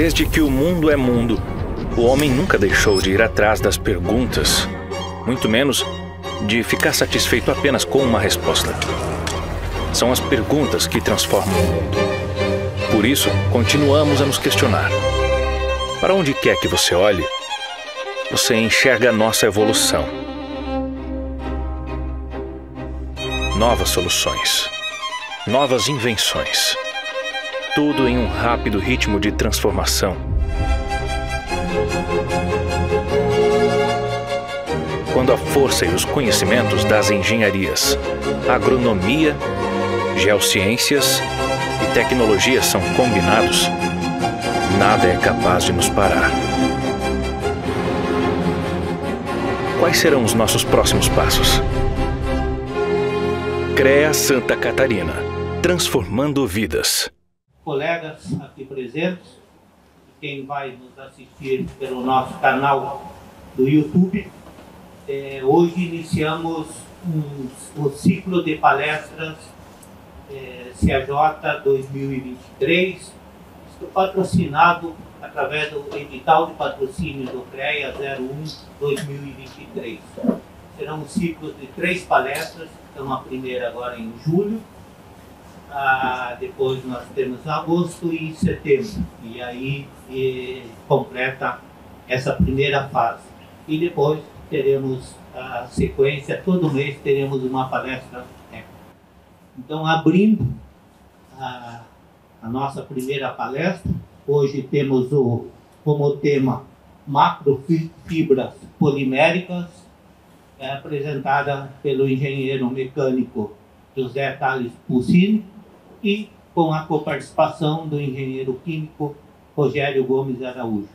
Desde que o mundo é mundo, o homem nunca deixou de ir atrás das perguntas, muito menos de ficar satisfeito apenas com uma resposta. São as perguntas que transformam o mundo. Por isso, continuamos a nos questionar. Para onde quer que você olhe, você enxerga a nossa evolução. Novas soluções, novas invenções. Tudo em um rápido ritmo de transformação. Quando a força e os conhecimentos das engenharias, agronomia, geociências e tecnologia são combinados, nada é capaz de nos parar. Quais serão os nossos próximos passos? CREA Santa Catarina, transformando vidas. Colegas aqui presentes, quem vai nos assistir pelo nosso canal do YouTube, hoje iniciamos o ciclo de palestras CAJ 2023, patrocinado através do edital de patrocínio do CREA 01-2023. Serão um ciclo de 3 palestras, então a primeira agora em julho, depois nós temos agosto e setembro, e aí completa essa primeira fase. E depois teremos a sequência, todo mês teremos uma palestra técnica. Então, abrindo a nossa primeira palestra, hoje temos como tema macrofibras poliméricas, apresentada pelo engenheiro mecânico José Tales Puccini, e com a coparticipação do engenheiro químico Rogério Gomes Araújo.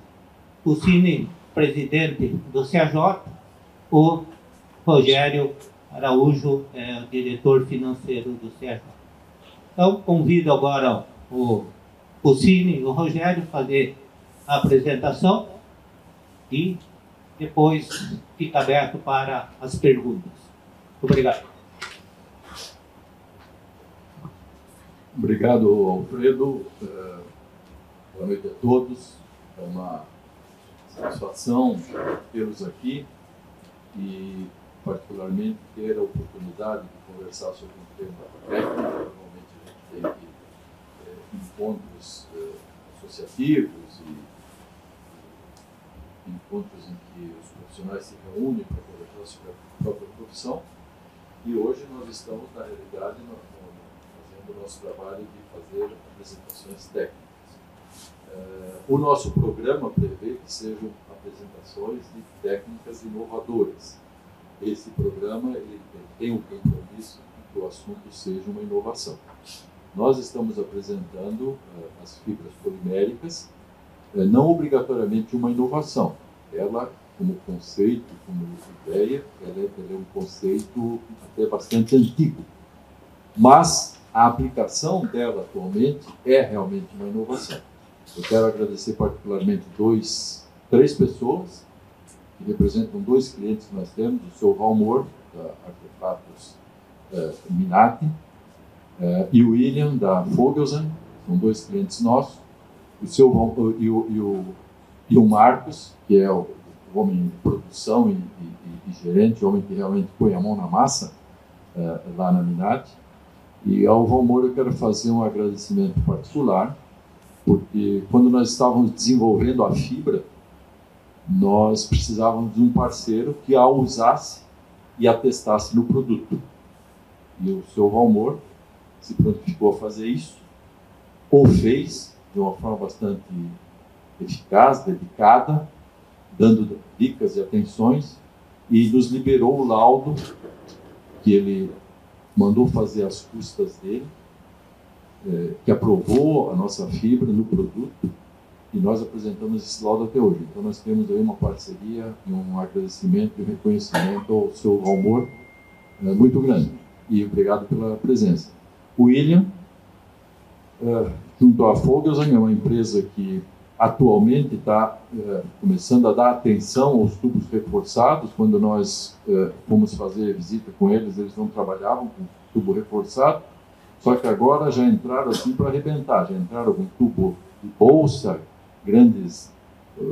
Puccini, presidente do CAJ, o Rogério Araújo, diretor financeiro do CAJ. Então, convido agora o Puccini e o Rogério a fazer a apresentação e depois fica aberto para as perguntas. Obrigado. Obrigado, Alfredo. Boa noite a todos. É uma satisfação tê-los aqui e, particularmente, ter a oportunidade de conversar sobre um tema técnico. Normalmente a gente tem aqui encontros associativos e encontros em que os profissionais se reúnem para conversar sobre a própria profissão. E hoje nós estamos, na realidade, do nosso trabalho de fazer apresentações técnicas. O nosso programa prevê que sejam apresentações de técnicas inovadoras. Esse programa ele tem um compromisso de que o assunto seja uma inovação. Nós estamos apresentando as fibras poliméricas, não obrigatoriamente uma inovação. Ela, como conceito, como ideia, ela é um conceito até bastante antigo. Mas a aplicação dela atualmente é realmente uma inovação. Eu quero agradecer particularmente 3 pessoas que representam 2 clientes que nós temos, o seu Valmor, da Artefatos Minati, e o William, da Fogelsen, são 2 clientes nossos, e o Marcos, que é o homem de produção e gerente, o homem que realmente põe a mão na massa lá na Minati. E ao Valmor eu quero fazer um agradecimento particular, porque quando nós estávamos desenvolvendo a fibra, nós precisávamos de um parceiro que a usasse e a testasse no produto. E o seu Valmor se prontificou a fazer isso, ou fez de uma forma bastante eficaz, dedicada, dando dicas e atenções, e nos liberou o laudo que ele mandou fazer às custas dele, que aprovou a nossa fibra no produto, e nós apresentamos esse laudo até hoje. Então nós temos aí uma parceria e um agradecimento e um reconhecimento ao seu Valmor muito grande. E obrigado pela presença. O William, junto à Fogelsen, é uma empresa que atualmente está começando a dar atenção aos tubos reforçados. Quando nós fomos fazer visita com eles, eles não trabalhavam com tubo reforçado, só que agora já entraram assim para arrebentar, já entraram com tubo de bolsa, grandes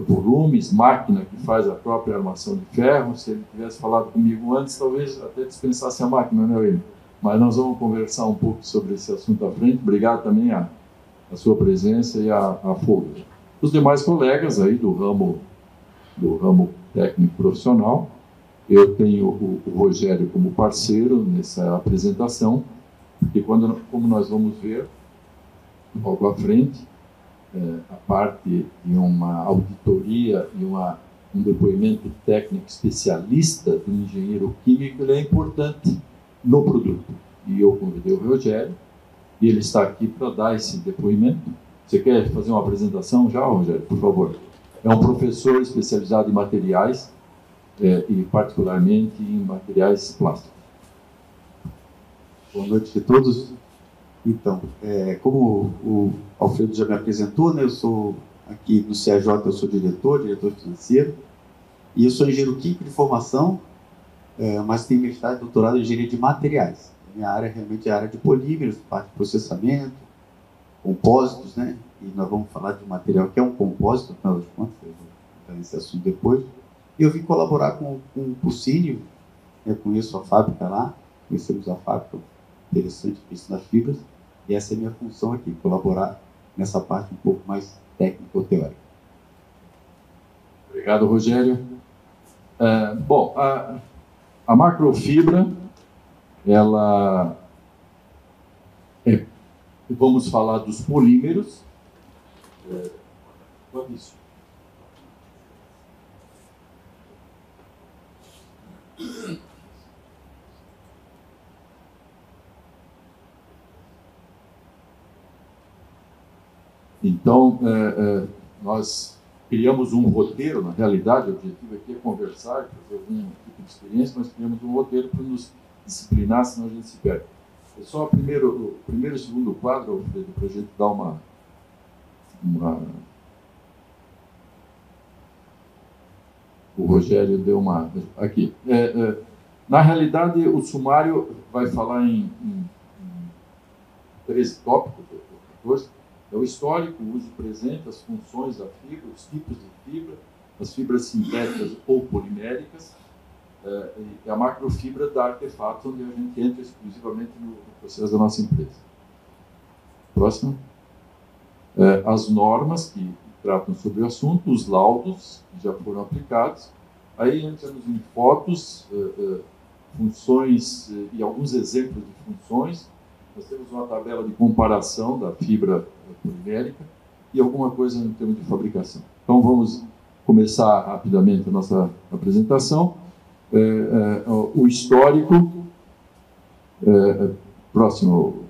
volumes, máquina que faz a própria armação de ferro. Se ele tivesse falado comigo antes, talvez até dispensasse a máquina, né, William? Mas nós vamos conversar um pouco sobre esse assunto à frente. Obrigado também a sua presença e a Folger. Os demais colegas aí do ramo técnico profissional, eu tenho o Rogério como parceiro nessa apresentação, porque como nós vamos ver logo à frente, a parte de uma auditoria e um depoimento técnico especialista do engenheiro químico, ele é importante no produto. E eu convidei o Rogério, e ele está aqui para dar esse depoimento. Você quer fazer uma apresentação já, Rogério, por favor? É um professor especializado em materiais, e particularmente em materiais plásticos. Boa noite a todos. Então, como o Alfredo já me apresentou, né, eu sou aqui no CAJ, eu sou diretor financeiro, e eu sou engenheiro químico de formação, mas tenho mestrado e doutorado em engenharia de materiais. Minha área realmente é a área de polímeros, parte de processamento, compósitos, né? E nós vamos falar de um material que é um compósito, afinal de contas, eu vou entrar nesse assunto depois. E eu vim colaborar com o Cursinho, eu conheço a fábrica lá, conhecemos a fábrica, interessante, penso nas fibras, e essa é a minha função aqui, colaborar nessa parte um pouco mais técnica ou teórica. Obrigado, Rogério. Bom, a macrofibra, ela vamos falar dos polímeros. Isso. Então, nós criamos um roteiro, na realidade, o objetivo aqui é conversar, fazer algum tipo de experiência, mas criamos um roteiro para nos disciplinar, senão a gente se perde. É só o primeiro e segundo quadro, Alfredo, para a gente dar uma... O Rogério deu uma... Aqui. Na realidade, o sumário vai falar em 13 tópicos, 14. É o histórico, o uso presente, as funções da fibra, os tipos de fibra, as fibras sintéticas ou poliméricas, e a macrofibra da artefatos, onde a gente entra exclusivamente no processo da nossa empresa. Próximo. As normas que tratam sobre o assunto, os laudos que já foram aplicados. Aí entramos em fotos, funções e alguns exemplos de funções. Nós temos uma tabela de comparação da fibra polimérica e alguma coisa em termos de fabricação. Então, vamos começar rapidamente a nossa apresentação. O histórico, próximo.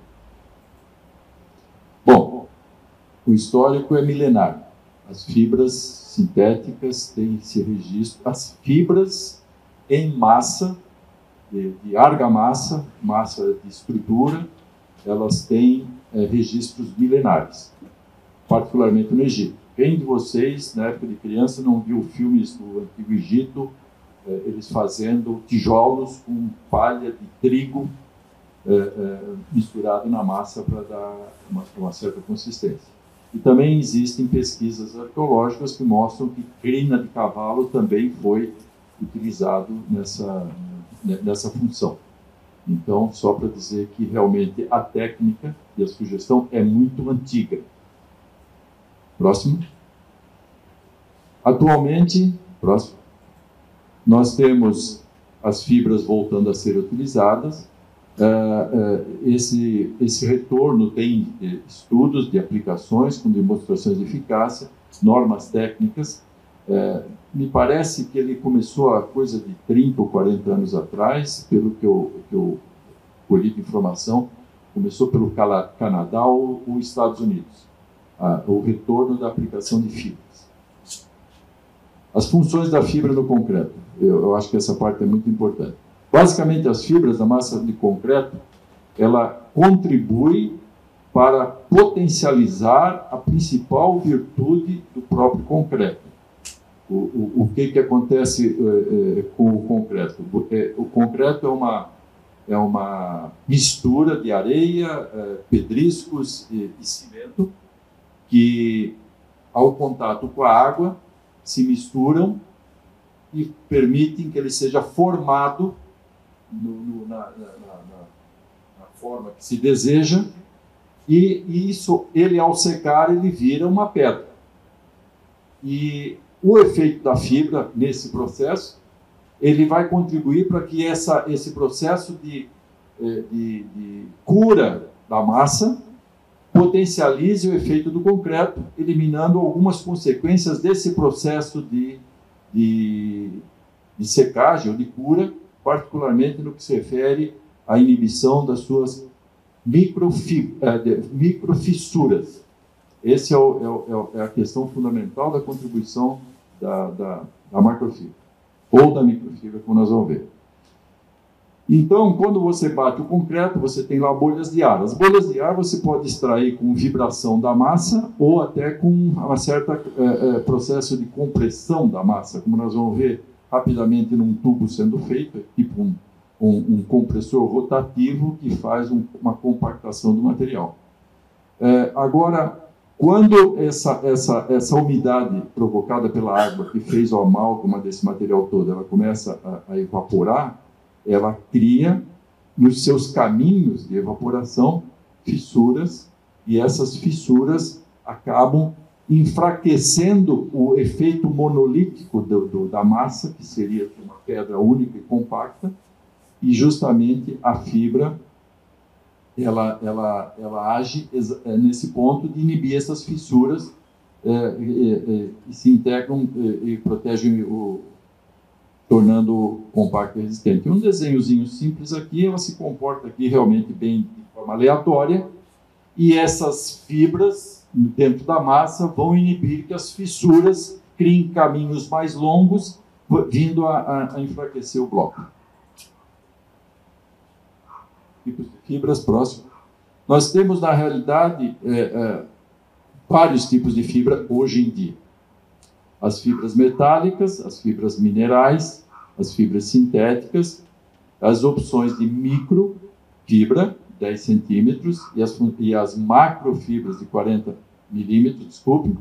Bom, o histórico é milenar. As fibras sintéticas têm esse registro. As fibras em massa, de argamassa, massa de estrutura, elas têm registros milenares, particularmente no Egito. Quem de vocês, na época de criança, não viu filmes do Antigo Egito, eles fazendo tijolos com palha de trigo misturado na massa para dar uma certa consistência? E também existem pesquisas arqueológicas que mostram que crina de cavalo também foi utilizado nessa função. Então, só para dizer que realmente a técnica e a sugestão é muito antiga. Próximo. Atualmente, próximo, nós temos as fibras voltando a ser utilizadas. Esse retorno tem estudos de aplicações com demonstrações de eficácia, normas técnicas. Me parece que ele começou a coisa de 30 ou 40 anos atrás, pelo que eu colhi de informação, começou pelo Canadá ou os Estados Unidos, o retorno da aplicação de fibras. As funções da fibra no concreto, eu acho que essa parte é muito importante. Basicamente, as fibras da massa de concreto, ela contribui para potencializar a principal virtude do próprio concreto. O que acontece com o concreto? O concreto é uma mistura de areia, pedriscos e cimento que ao contato com a água, se misturam e permitem que ele seja formado na forma que se deseja, e isso, ele ao secar, ele vira uma pedra. E o efeito da fibra nesse processo, ele vai contribuir para que esse processo de cura da massa potencialize o efeito do concreto, eliminando algumas consequências desse processo de secagem ou de cura, particularmente no que se refere à inibição das suas microfissuras. Essa é a questão fundamental da contribuição da macrofibra, ou da microfibra, como nós vamos ver. Então, quando você bate o concreto, você tem lá bolhas de ar. As bolhas de ar você pode extrair com vibração da massa ou até com uma certa processo de compressão da massa, como nós vamos ver rapidamente num tubo sendo feito, tipo um compressor rotativo que faz uma compactação do material. Agora, quando essa umidade provocada pela água que fez o amálgama desse material todo, ela começa a evaporar, ela cria nos seus caminhos de evaporação fissuras, e essas fissuras acabam enfraquecendo o efeito monolítico da massa, que seria uma pedra única e compacta, e justamente a fibra ela age nesse ponto de inibir essas fissuras e se integram e protegem tornando compacto e resistente. Um desenhozinho simples aqui, ela se comporta aqui realmente bem de forma aleatória, e essas fibras dentro da massa vão inibir que as fissuras criem caminhos mais longos, vindo a enfraquecer o bloco. Tipos de fibras próximo. Nós temos, na realidade, vários tipos de fibra hoje em dia. As fibras metálicas, as fibras minerais, as fibras sintéticas, as opções de microfibra, 10 centímetros, e as macrofibras de 40 milímetros, desculpe.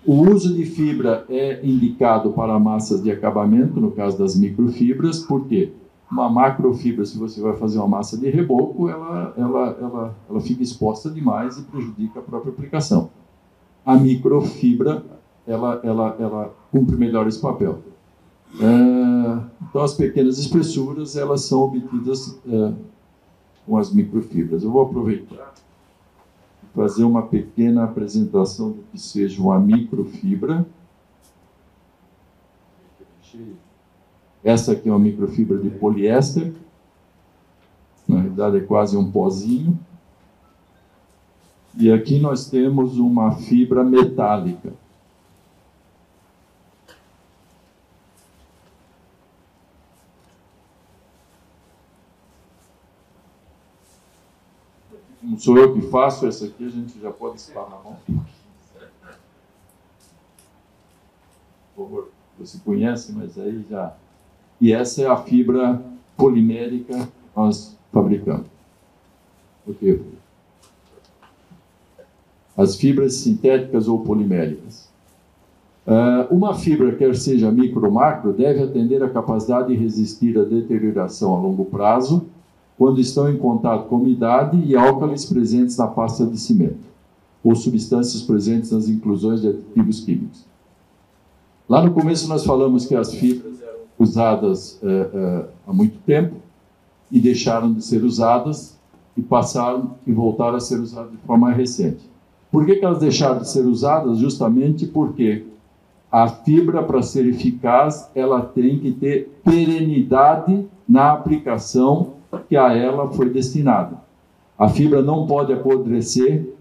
O uso de fibra é indicado para massas de acabamento, no caso das microfibras, por quê? Uma macrofibra, se você vai fazer uma massa de reboco, ela fica exposta demais e prejudica a própria aplicação. A microfibra, ela cumpre melhor esse papel. Então, as pequenas espessuras, elas são obtidas com as microfibras. Eu vou aproveitar e fazer uma pequena apresentação do que seja uma microfibra. Essa aqui é uma microfibra de poliéster. Na realidade, é quase um pozinho. E aqui nós temos uma fibra metálica. Não sou eu que faço, essa aqui a gente já pode estar na mão. Por favor, você conhece, mas aí já... E essa é a fibra polimérica que nós fabricamos. Ok. As fibras sintéticas ou poliméricas. Uma fibra, quer seja micro ou macro, deve atender a capacidade de resistir à deterioração a longo prazo, quando estão em contato com umidade e álcalis presentes na pasta de cimento, ou substâncias presentes nas inclusões de aditivos químicos. Lá no começo nós falamos que as fibras eram usadas há muito tempo e deixaram de ser usadas e passaram e voltaram a ser usadas de forma recente. Por que elas deixaram de ser usadas? Justamente porque a fibra, para ser eficaz, ela tem que ter perenidade na aplicação que a ela foi destinada. A fibra não pode apodrecer,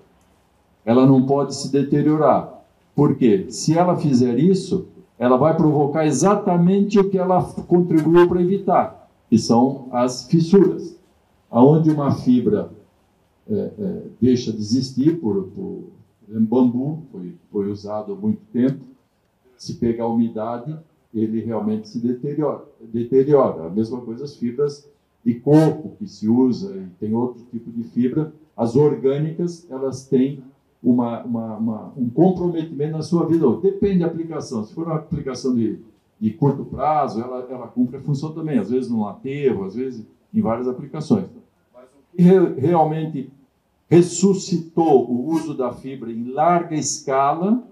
ela não pode se deteriorar. Por quê? Se ela fizer isso, ela vai provocar exatamente o que ela contribuiu para evitar, que são as fissuras. Aonde uma fibra deixa de existir, por bambu, foi usado há muito tempo, se pegar umidade, ele realmente se deteriora. A mesma coisa as fibras de coco que se usa, e tem outro tipo de fibra. As orgânicas, elas têm um comprometimento na sua vida. Depende da aplicação. Se for uma aplicação de curto prazo, ela cumpre a função também, às vezes no aterro, às vezes em várias aplicações. Mas o que realmente ressuscitou o uso da fibra em larga escala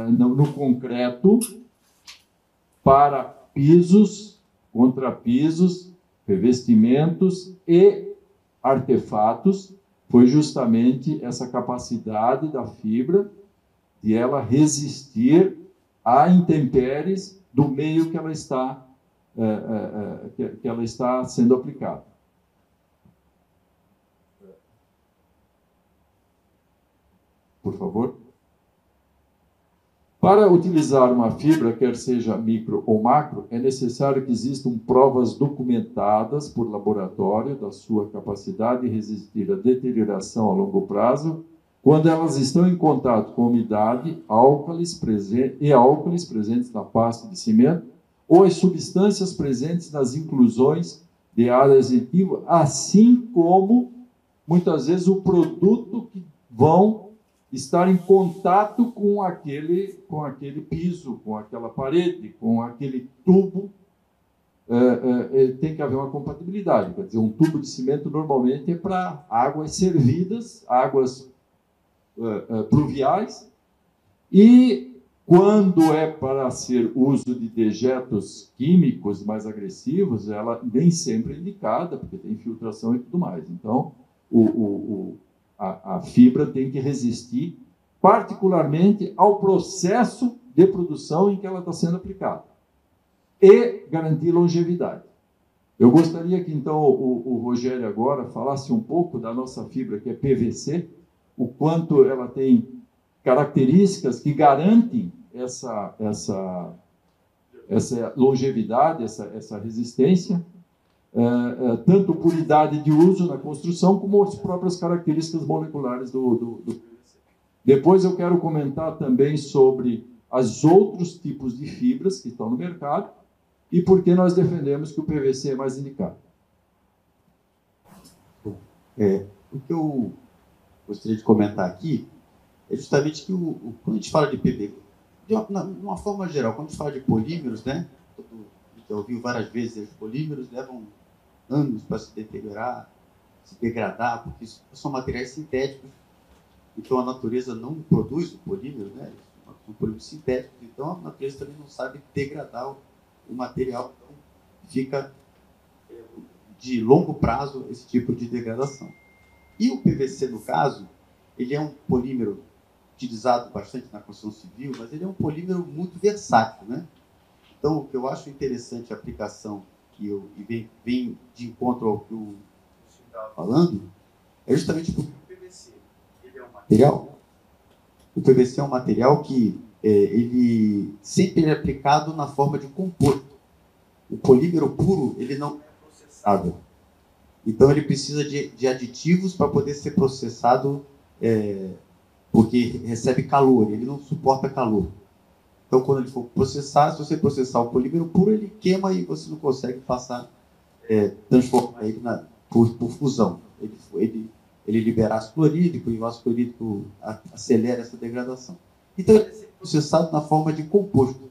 no concreto para pisos, contrapisos, revestimentos e artefatos foi justamente essa capacidade da fibra de ela resistir a intempéries do meio que ela está sendo aplicada. Por favor. Para utilizar uma fibra, quer seja micro ou macro, é necessário que existam provas documentadas por laboratório da sua capacidade de resistir à deterioração a longo prazo, quando elas estão em contato com umidade, álcalis presentes na pasta de cimento, ou as substâncias presentes nas inclusões de área adesiva, assim como, muitas vezes, o produto que vão estar em contato com aquele piso, com aquela parede, com aquele tubo. Tem que haver uma compatibilidade. Quer dizer, um tubo de cimento normalmente é para águas servidas, águas pluviais, e quando é para ser uso de dejetos químicos mais agressivos, ela nem sempre é indicada, porque tem infiltração e tudo mais. Então, a fibra tem que resistir particularmente ao processo de produção em que ela está sendo aplicada e garantir longevidade. Eu gostaria que, então, o Rogério agora falasse um pouco da nossa fibra, que é PVC, o quanto ela tem características que garantem essa longevidade, essa resistência, tanto por idade de uso na construção, como as próprias características moleculares do PVC. Depois eu quero comentar também sobre os outros tipos de fibras que estão no mercado e por que nós defendemos que o PVC é mais indicado. O que eu gostaria de comentar aqui é justamente que quando a gente fala de PVC, de uma forma geral, quando a gente fala de polímeros, né, a gente já ouviu várias vezes, os polímeros levam anos para se deteriorar, se degradar, porque são materiais sintéticos, então a natureza não produz o polímero, né, são polímeros sintéticos, então a natureza também não sabe degradar o material, então fica de longo prazo esse tipo de degradação. E o PVC, no caso, ele é um polímero utilizado bastante na construção civil, mas ele é um polímero muito versátil, né? Então, o que eu acho interessante a aplicação que vem de encontro ao que o senhor estava falando, é justamente porque o PVC ele é um material. O PVC é um material que ele sempre é aplicado na forma de composto. O polímero puro ele não é processável. Então, ele precisa de aditivos para poder ser processado, porque recebe calor, ele não suporta calor. Então, quando ele for processar, se você processar o polímero puro, ele queima e você não consegue transformar ele por fusão. Ele libera ácido clorídrico e o ácido clorídrico acelera essa degradação. Então, ele é processado na forma de composto.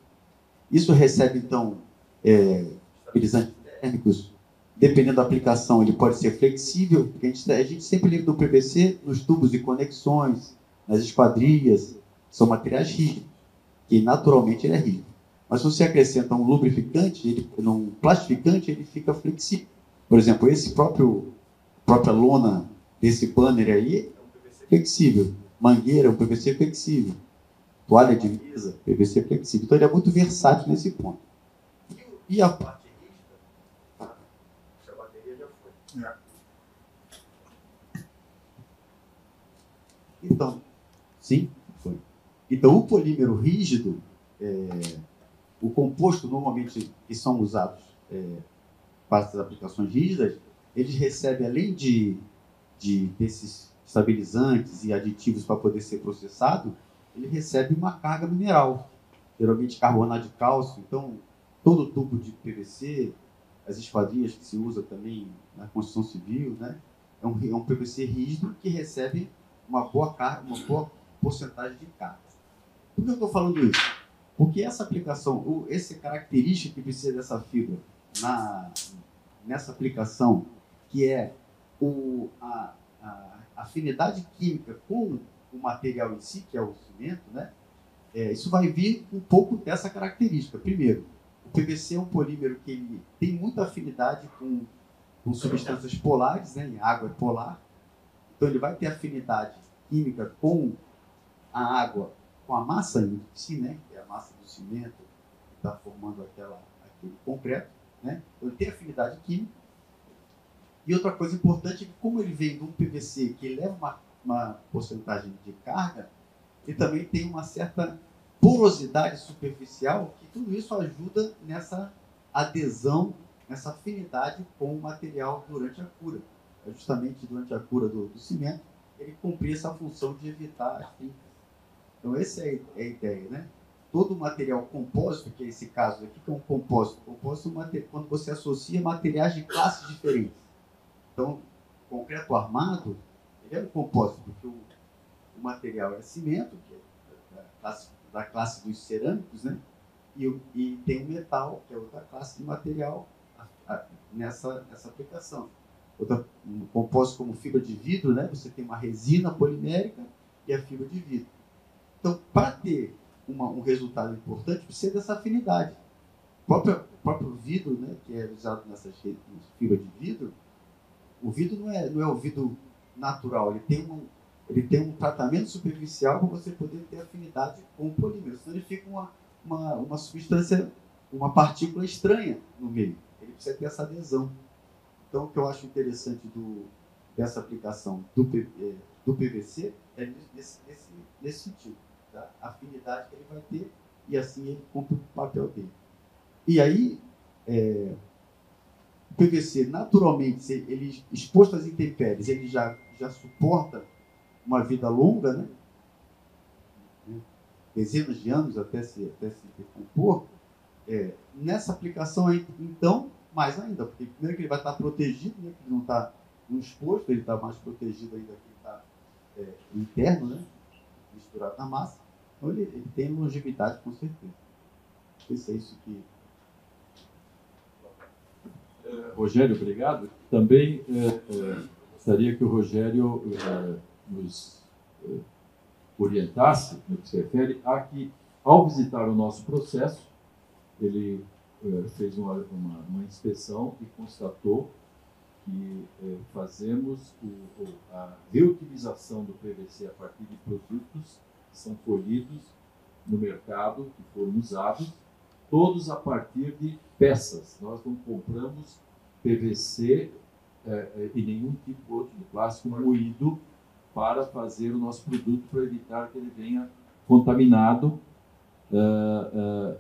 Isso recebe, então, estabilizantes térmicos. Dependendo da aplicação, ele pode ser flexível, porque a gente sempre lembra do PVC nos tubos de conexões, nas esquadrias, são materiais rígidos, que naturalmente ele é rígido. Mas se você acrescenta um lubrificante, um plastificante, ele fica flexível. Por exemplo, própria lona desse banner aí é um PVC flexível. Mangueira é um PVC flexível. Toalha de mesa, PVC flexível. Então ele é muito versátil nesse ponto. E a parte rígida, essa bateria já foi. Então, sim, foi. Então, o polímero rígido, o composto normalmente que são usados para essas aplicações rígidas, eles recebem, além desses estabilizantes e aditivos para poder ser processado, ele recebe uma carga mineral, geralmente carbonato de cálcio. Então, todo tubo de PVC, as esquadrias que se usa também na construção civil, né, é um PVC rígido que recebe uma boa carga, uma boa porcentagem de carga. Por que eu estou falando isso? Porque essa aplicação, essa característica que precisa dessa fibra nessa aplicação, que é a afinidade química com o material em si, que é o cimento, né? Isso vai vir um pouco dessa característica. Primeiro, o PVC é um polímero que ele tem muita afinidade com substâncias polares, né? A água é polar. Então, ele vai ter afinidade química com a água, com a massa em si, né? Que é a massa do cimento, que está formando aquele concreto, né? Então, ele tem afinidade química. E outra coisa importante é que, como ele vem de um PVC que leva uma porcentagem de carga, ele também tem uma certa porosidade superficial, que tudo isso ajuda nessa adesão, nessa afinidade com o material durante a cura. Justamente durante a cura do cimento, ele cumprir essa função de evitar as trincas. Então, essa é a ideia, né? Todo material compósito, que é esse caso aqui, que é um compósito. Compósito é quando você associa materiais de classes diferentes. Então, o concreto armado, ele é um compósito, porque o material é cimento, que é da classe dos cerâmicos, né? E tem o metal, que é outra classe de material nessa aplicação. Um compósito como fibra de vidro, né? Você tem uma resina polimérica e a fibra de vidro. Então, para ter um resultado importante, precisa dessa afinidade. O próprio vidro, né, que é usado nessas fibras de vidro, o vidro não é o vidro natural, ele tem um tratamento superficial para você poder ter afinidade com o polímero. Senão ele fica uma substância, uma partícula estranha no meio. Ele precisa ter essa adesão. Então, o que eu acho interessante dessa aplicação do PVC é nesse sentido. Tá? A afinidade que ele vai ter, e assim ele cumpre o papel dele. E aí, o PVC, naturalmente, ele exposto às intempéries, ele já suporta uma vida longa, né? Dezenas de anos até se decompor. Nessa aplicação aí, então, mais ainda, porque primeiro que ele vai estar protegido, né? Que ele não está exposto, ele está mais protegido ainda que está interno, né? Misturado na massa. Então ele tem longevidade, com certeza. Não sei se é isso que... Rogério, obrigado. Também gostaria que o Rogério nos orientasse no que se refere a que, ao visitar o nosso processo, ele fez uma inspeção e constatou que fazemos a reutilização do PVC a partir de produtos que são colhidos no mercado, que foram usados, todos a partir de peças. Nós não compramos PVC e nenhum tipo outro de plástico moído para fazer o nosso produto, para evitar que ele venha contaminado.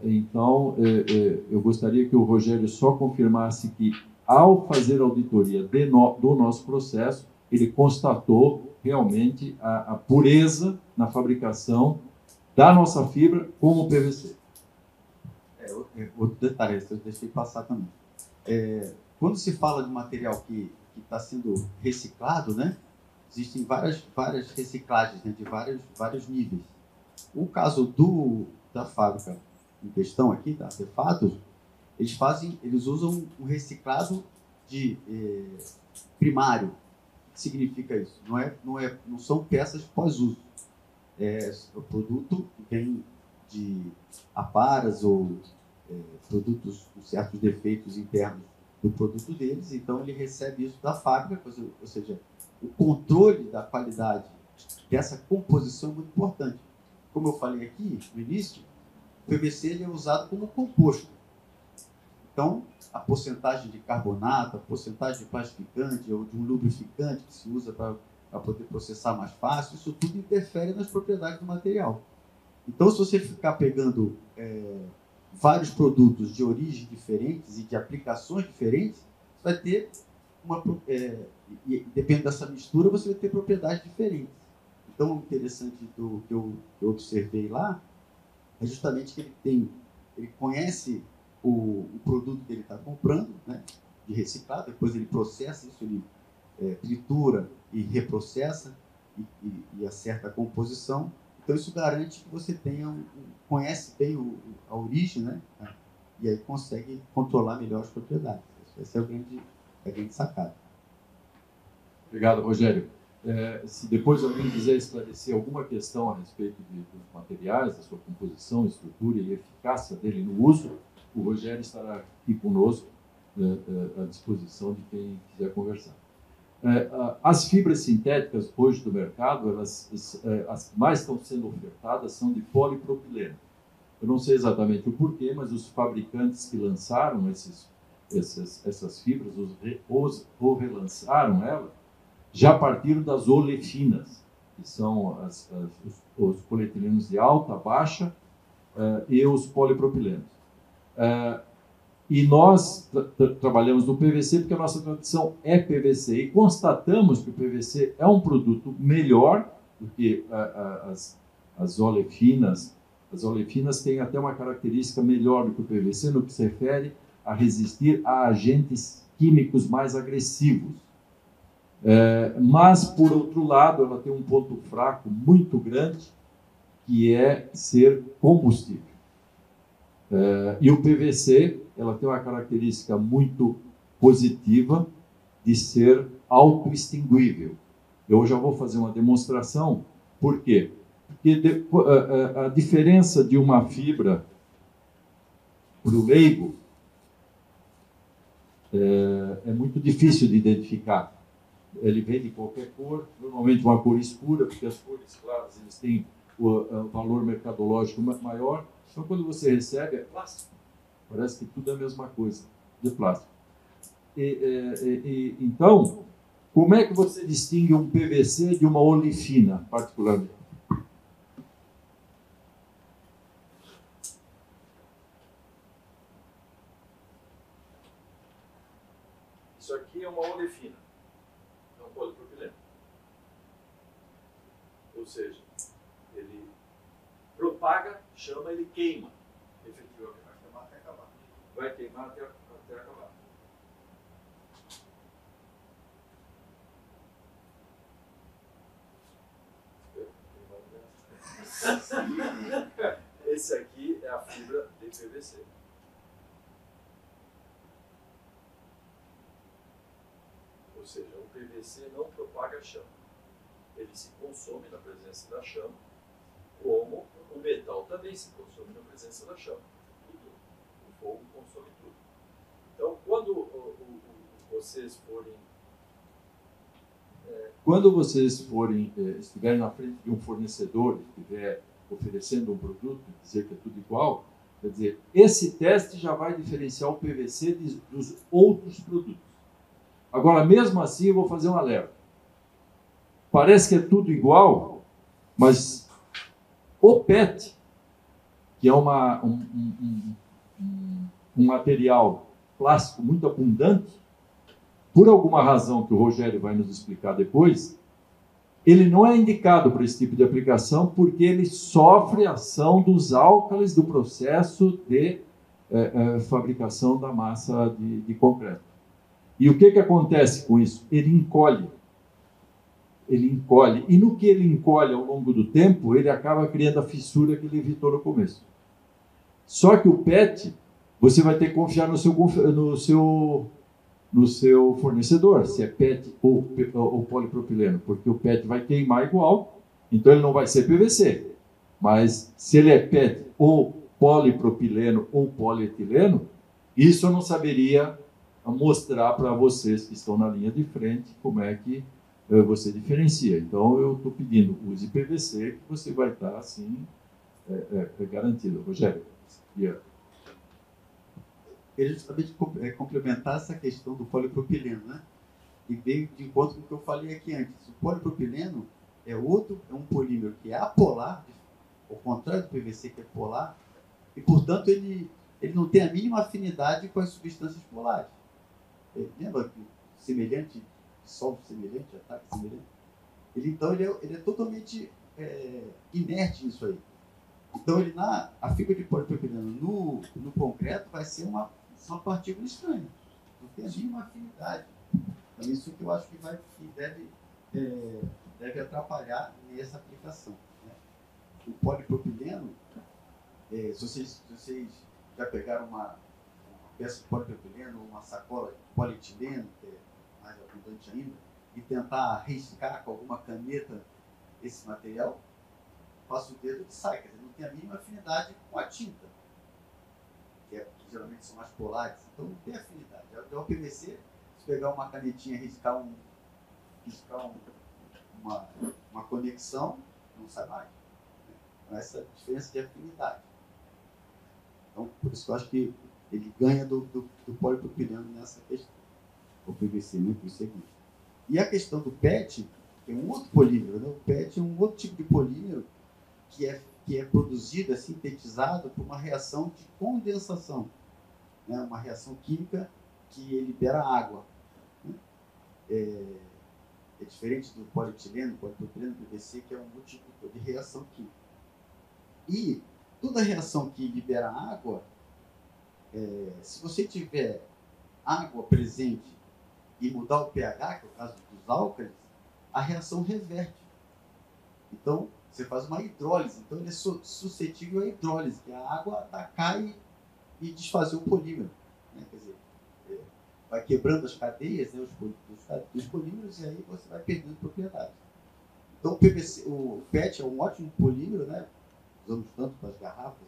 Então, eu gostaria que o Rogério só confirmasse que, ao fazer a auditoria do nosso processo, ele constatou realmente a pureza na fabricação da nossa fibra com o PVC. Outro detalhe, eu deixei passar também. Quando se fala de material que está sendo reciclado, né, existem várias reciclagens, né, de vários níveis. O caso da fábrica em questão aqui, da Artefatos, eles usam um reciclado de primário. O que significa isso? Não são peças pós-uso. O produto vem de aparas ou produtos com certos defeitos internos do produto deles, então ele recebe isso da fábrica, ou seja, o controle da qualidade dessa composição é muito importante. Como eu falei aqui no início, o PVC ele é usado como composto. Então, a porcentagem de carbonato, a porcentagem de plastificante ou de um lubrificante que se usa para poder processar mais fácil, isso tudo interfere nas propriedades do material. Então, se você ficar pegando vários produtos de origem diferentes e de aplicações diferentes, você vai ter dependendo dessa mistura, você vai ter propriedades diferentes. Então, o interessante do que eu observei lá é justamente que ele conhece o produto que ele está comprando, né, de reciclado, depois ele processa isso, ele tritura e reprocessa, e acerta a composição. Então, isso garante que você tenha conhece bem a origem, né? E aí consegue controlar melhor as propriedades. Essa é a grande sacada. Obrigado, Rogério. Se depois alguém quiser esclarecer alguma questão a respeito dos materiais, da sua composição, estrutura e eficácia dele no uso, o Rogério estará aqui conosco, à disposição de quem quiser conversar. As fibras sintéticas hoje do mercado, as que mais estão sendo ofertadas são de polipropileno. Eu não sei exatamente o porquê, mas os fabricantes que lançaram essas fibras, ou relançaram elas, já partiram das olefinas, que são os polietilenos de alta, baixa e os polipropilenos. E nós trabalhamos no PVC porque a nossa tradição é PVC e constatamos que o PVC é um produto melhor do que as olefinas. As olefinas têm até uma característica melhor do que o PVC no que se refere a resistir a agentes químicos mais agressivos. Mas, por outro lado, ela tem um ponto fraco muito grande, que é ser combustível. E o PVC, ela tem uma característica muito positiva de ser autoextinguível. Eu já vou fazer uma demonstração. Por quê? Porque a diferença de uma fibra para o leigo é muito difícil de identificar. Ele vem de qualquer cor, normalmente uma cor escura, porque as cores claras eles têm o valor mercadológico maior. Então, quando você recebe, é plástico. Parece que tudo é a mesma coisa, de plástico. Então, como é que você distingue um PVC de uma olefina, particularmente? Isso aqui é uma olefina, é um polipropileno. Ou seja, ele propaga, chama, ele queima. Efetivamente. Vai queimar até acabar. Vai queimar até acabar. Esse aqui é a fibra de PVC. Ou seja, o PVC não propaga chama. Ele se consome na presença da chama, como o metal também se consome na presença da chama. Tudo. O fogo consome tudo. Então, quando vocês estiverem na frente de um fornecedor, estiver oferecendo um produto, dizer que é tudo igual, quer dizer, esse teste já vai diferenciar o PVC dos outros produtos. Agora, mesmo assim, eu vou fazer um alerta. Parece que é tudo igual, mas o PET, que é um material plástico muito abundante, por alguma razão que o Rogério vai nos explicar depois, ele não é indicado para esse tipo de aplicação porque ele sofre a ação dos álcalis do processo de fabricação da massa de concreto. E o que acontece com isso? Ele encolhe. Ele encolhe. E no que ele encolhe ao longo do tempo, ele acaba criando a fissura que ele evitou no começo. Só que o PET, você vai ter que confiar no seu fornecedor, se é PET ou polipropileno, porque o PET vai queimar igual, então ele não vai ser PVC. Mas se ele é PET ou polipropileno ou polietileno, isso eu não saberia mostrar para vocês que estão na linha de frente como é que você diferencia. Então eu estou pedindo, use PVC, que você vai estar assim garantido. Rogério. Queria justamente complementar essa questão do polipropileno, né? E veio de encontro com o que eu falei aqui antes. O polipropileno é um polímero que é apolar, ao contrário do PVC que é polar, e portanto ele não tem a mínima afinidade com as substâncias polares. Lembra que semelhante, sol semelhante, ataque semelhante? Então ele é totalmente inerte nisso aí. Então a fibra de polipropileno no concreto vai ser uma partícula estranha. Não tem a mínima afinidade. Então, isso que eu acho que deve deve atrapalhar nessa aplicação, né? O polipropileno, se vocês já pegaram uma peça de polipropileno ou uma sacola de polietileno, que é mais abundante ainda, e tentar riscar com alguma caneta esse material, passa o dedo e sai, quer dizer, não tem a mínima afinidade com a tinta, que geralmente são mais polares, então não tem afinidade. Já o PVC, se pegar uma canetinha e riscar uma conexão, não sai mais. Então, essa diferença de afinidade. Então, por isso que eu acho que ele ganha do polipropileno nessa questão. O PVC, né? Por seguinte. E a questão do PET, que é um outro polímero, né? O PET é um outro tipo de polímero que é produzido, é sintetizado por uma reação de condensação, né? Uma reação química que libera água, né? É diferente do polietileno, polipropileno, PVC, que é um outro tipo de reação química. E toda reação que libera água, se você tiver água presente e mudar o pH, que é o caso dos álcalis, a reação reverte. Então, você faz uma hidrólise. Então, ele é suscetível à hidrólise, que a água atacar e desfazer o polímero, né? Quer dizer, vai quebrando as cadeias, né, os polímeros, e aí você vai perdendo propriedades. Então, o PET é um ótimo polímero, né? Usamos tanto para as garrafas,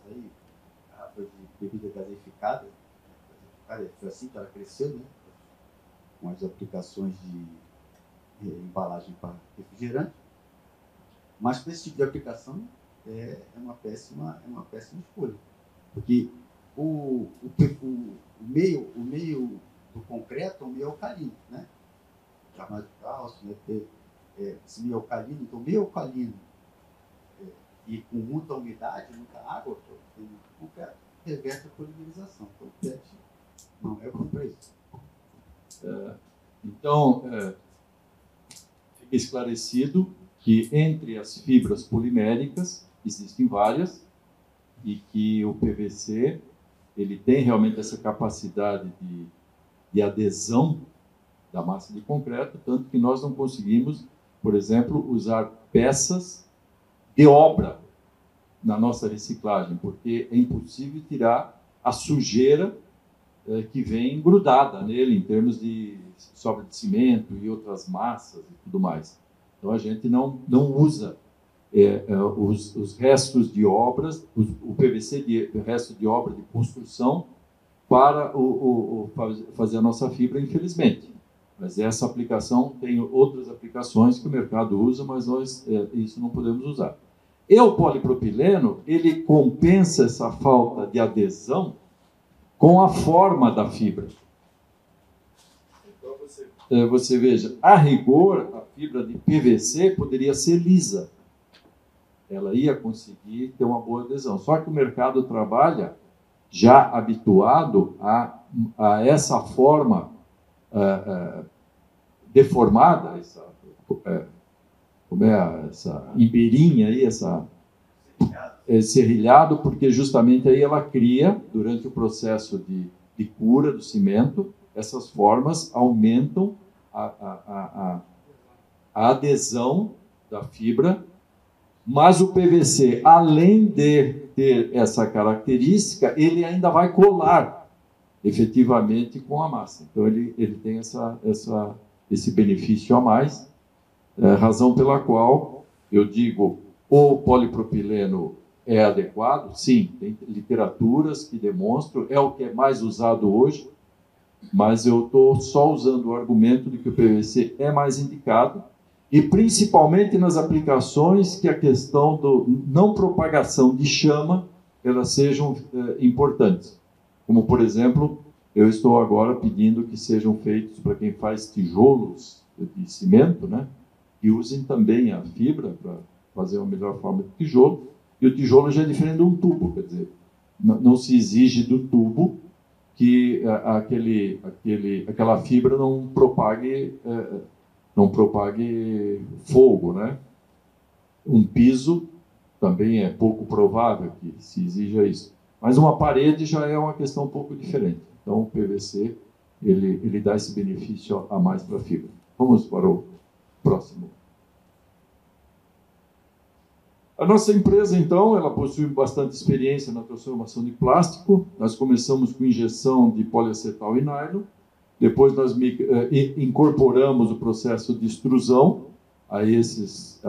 garrafas de bebida gaseificada. Foi assim que ela cresceu, né? Com as aplicações de embalagem para refrigerante. Mas para esse tipo de aplicação é uma péssima escolha, porque o meio do concreto é um meio alcalino, né? Chamado de cálcio, né? Esse meio alcalino, então meio alcalino e com muita umidade, muita água, o concreto reverte a polimerização. Então o PET não é bom para isso. Então, fica esclarecido que entre as fibras poliméricas existem várias e que o PVC ele tem realmente essa capacidade de adesão da massa de concreto, tanto que nós não conseguimos, por exemplo, usar peças de obra na nossa reciclagem, porque é impossível tirar a sujeira que vem grudada nele em termos de sobra de cimento e outras massas e tudo mais. Então a gente não usa os restos de obras, o PVC de resto de obra de construção para fazer a nossa fibra, infelizmente. Mas essa aplicação tem outras aplicações que o mercado usa, mas nós isso não podemos usar. E o polipropileno, ele compensa essa falta de adesão com a forma da fibra. Então você veja, a rigor, a fibra de PVC poderia ser lisa. Ela ia conseguir ter uma boa adesão. Só que o mercado trabalha já habituado a essa forma deformada, essa imbeirinha aí, serrilhado, porque justamente aí ela cria, durante o processo de cura do cimento, essas formas aumentam a adesão da fibra, mas o PVC, além de ter essa característica, ele ainda vai colar efetivamente com a massa. Então ele tem esse benefício a mais, razão pela qual eu digo o polipropileno é adequado. Sim, tem literaturas que demonstram, é o que é mais usado hoje, mas eu estou só usando o argumento de que o PVC é mais indicado, e principalmente nas aplicações que a questão do não propagação de chama elas sejam importantes. Como, por exemplo, eu estou agora pedindo que sejam feitos para quem faz tijolos de cimento, né? E usem também a fibra para fazer uma melhor forma de tijolo. E o tijolo já é diferente de um tubo, quer dizer, não se exige do tubo que aquela fibra não propague fogo, né? Um piso também é pouco provável que se exija isso. Mas uma parede já é uma questão um pouco diferente. Então, o PVC, ele dá esse benefício a mais para a fibra. Vamos para o próximo. A nossa empresa, então, ela possui bastante experiência na transformação de plástico. Nós começamos com injeção de poliacetal e nylon. Depois nós incorporamos o processo de extrusão a esses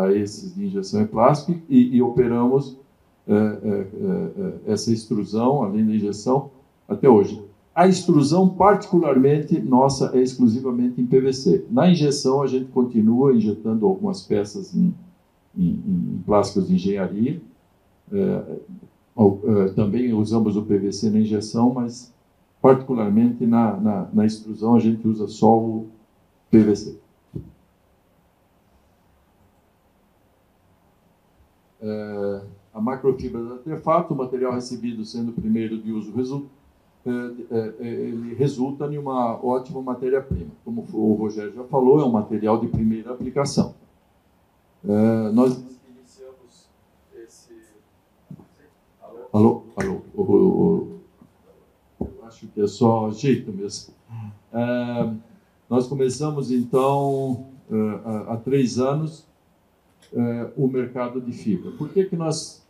de injeção em plástico e operamos essa extrusão, além da injeção, até hoje. A extrusão, particularmente, nossa, é exclusivamente em PVC. Na injeção, a gente continua injetando algumas peças em plásticos de engenharia. Também usamos o PVC na injeção, mas particularmente na extrusão a gente usa só o PVC. A macrofibra de artefato, o material recebido sendo o primeiro de uso, ele resulta em uma ótima matéria-prima. Como o Rogério já falou, é um material de primeira aplicação. Nós iniciamos esse... Alô? Eu acho que é só jeito mesmo. Nós começamos, então, há 3 anos, o mercado de fibra. Por que nós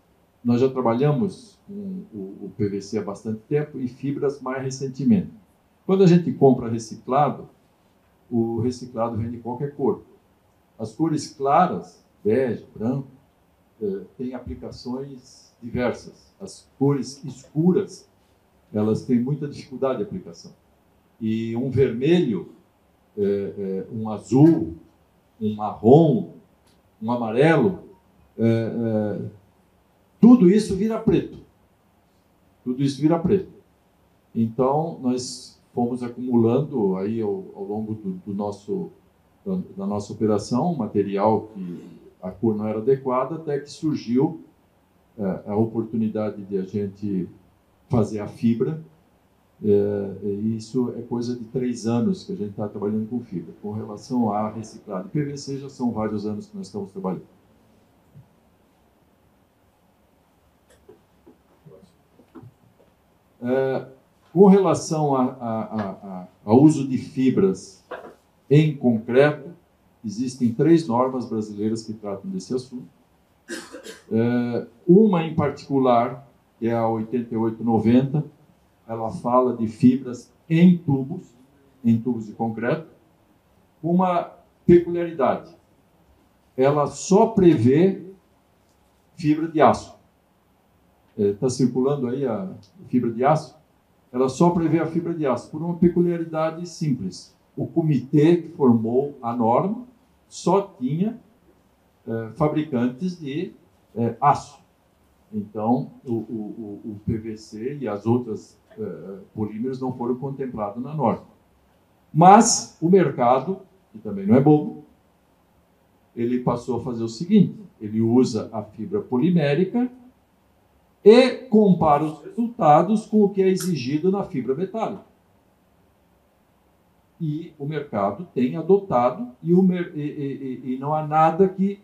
já trabalhamos com o PVC há bastante tempo e fibras mais recentemente? Quando a gente compra reciclado, o reciclado vem de qualquer cor. As cores claras, bege, branco, têm aplicações diversas. As cores escuras, elas têm muita dificuldade de aplicação. E um vermelho, um azul, um marrom, um amarelo, tudo isso vira preto. Tudo isso vira preto. Então, nós fomos acumulando aí ao longo da nossa operação um material que a cor não era adequada, até que surgiu a oportunidade de a gente fazer a fibra. Isso é coisa de 3 anos que a gente está trabalhando com fibra. Com relação a reciclado PVC, já são vários anos que nós estamos trabalhando. Com relação ao uso de fibras em concreto, existem 3 normas brasileiras que tratam desse assunto. Uma em particular, que é a 8890, ela fala de fibras em tubos de concreto, com uma peculiaridade. Ela só prevê fibra de aço. Está circulando aí a fibra de aço? Ela só prevê a fibra de aço, por uma peculiaridade simples. O comitê que formou a norma só tinha fabricantes de aço. Então, o PVC e as outras polímeros não foram contemplados na norma. Mas o mercado, que também não é bobo, ele passou a fazer o seguinte: ele usa a fibra polimérica e compara os resultados com o que é exigido na fibra metálica. E o mercado tem adotado e não há nada que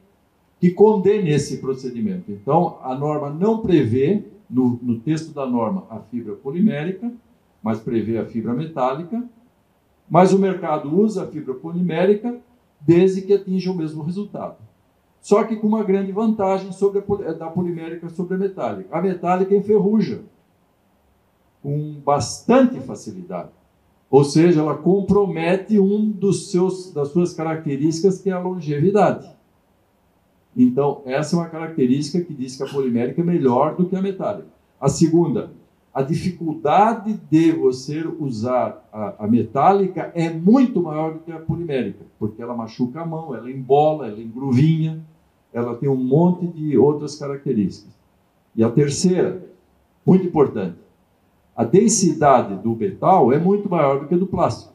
condene esse procedimento. Então, a norma não prevê, no texto da norma, a fibra polimérica, mas prevê a fibra metálica, mas o mercado usa a fibra polimérica desde que atinja o mesmo resultado. Só que com uma grande vantagem da polimérica sobre a metálica. A metálica enferruja com bastante facilidade. Ou seja, ela compromete das suas características, que é a longevidade. Então, essa é uma característica que diz que a polimérica é melhor do que a metálica. A segunda, a dificuldade de você usar a metálica é muito maior do que a polimérica, porque ela machuca a mão, ela embola, ela engruvinha, ela tem um monte de outras características. E a terceira, muito importante, a densidade do metal é muito maior do que a do plástico.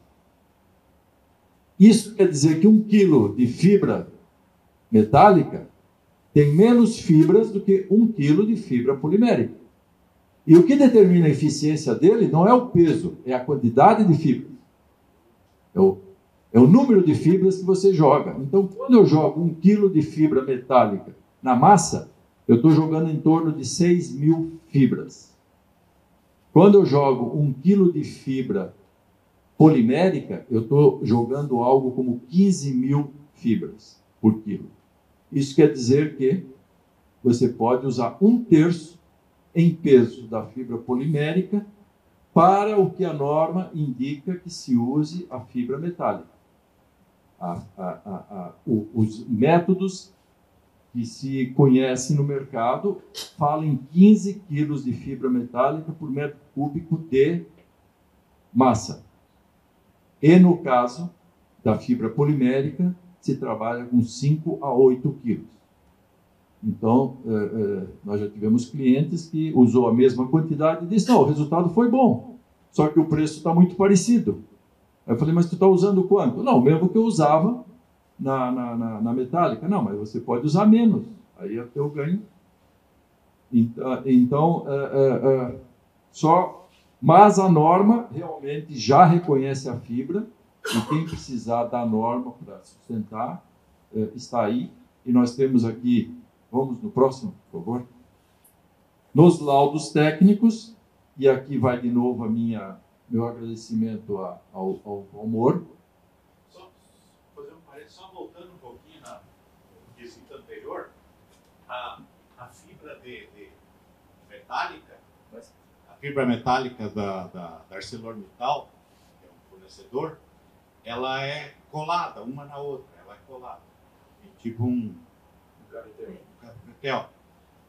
Isso quer dizer que 1 quilo de fibra metálica tem menos fibras do que 1 quilo de fibra polimérica. E o que determina a eficiência dele não é o peso, é a quantidade de fibras. É o número de fibras que você joga. Então, quando eu jogo 1 quilo de fibra metálica na massa, eu estou jogando em torno de 6.000 fibras. Quando eu jogo 1 quilo de fibra polimérica, eu estou jogando algo como 15.000 fibras por quilo. Isso quer dizer que você pode usar 1/3 em peso da fibra polimérica para o que a norma indica que se use a fibra metálica. Os métodos que se conhecem no mercado falam em 15 quilos de fibra metálica por metro cúbico de massa. E no caso da fibra polimérica, se trabalha com 5 a 8 quilos. Então, nós já tivemos clientes que usou a mesma quantidade e disse, não, o resultado foi bom, só que o preço está muito parecido. Aí eu falei, mas tu está usando quanto? Não, o mesmo que eu usava na metálica. Não, mas você pode usar menos, aí é o teu ganho. Então, mas a norma realmente já reconhece a fibra, e quem precisar da norma para sustentar, está aí. E nós temos aqui, vamos no próximo, por favor, nos laudos técnicos, e aqui vai de novo meu agradecimento ao Valmor. Só fazer um parênteses, só voltando um pouquinho no quesito anterior, a fibra metálica, a fibra metálica da ArcelorMittal, que é um fornecedor, ela é colada uma na outra, ela é colada. É tipo um carretel.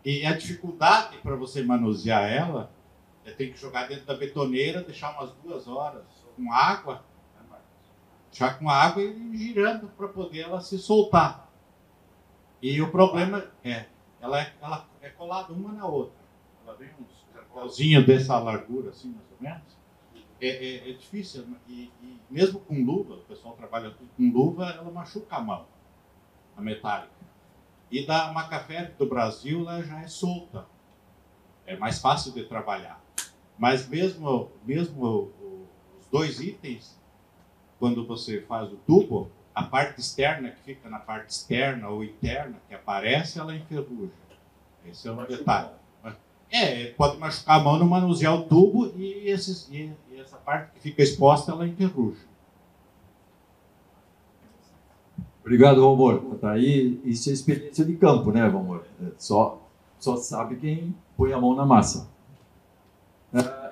E a dificuldade para você manusear ela é ter que jogar dentro da betoneira, deixar umas 2 horas com água, deixar com água e girando para poder ela se soltar. E o problema ela é colada uma na outra. Ela vem uns cartelzinhos dessa largura, assim, mais ou menos. É difícil, e mesmo com luva, o pessoal trabalha tudo com luva, ela machuca a mão, a metálica. E da Macafé do Brasil, ela já é solta, é mais fácil de trabalhar. Mas mesmo os 2 itens, quando você faz o tubo, a parte externa que fica na parte externa ou interna, que aparece, ela enferruja. Esse é um detalhe. Pode machucar a mão no manusear o tubo e essa parte que fica exposta, ela enferruja. Obrigado, Valmor. Tá aí, isso é experiência de campo, né, Valmor? Só sabe quem põe a mão na massa.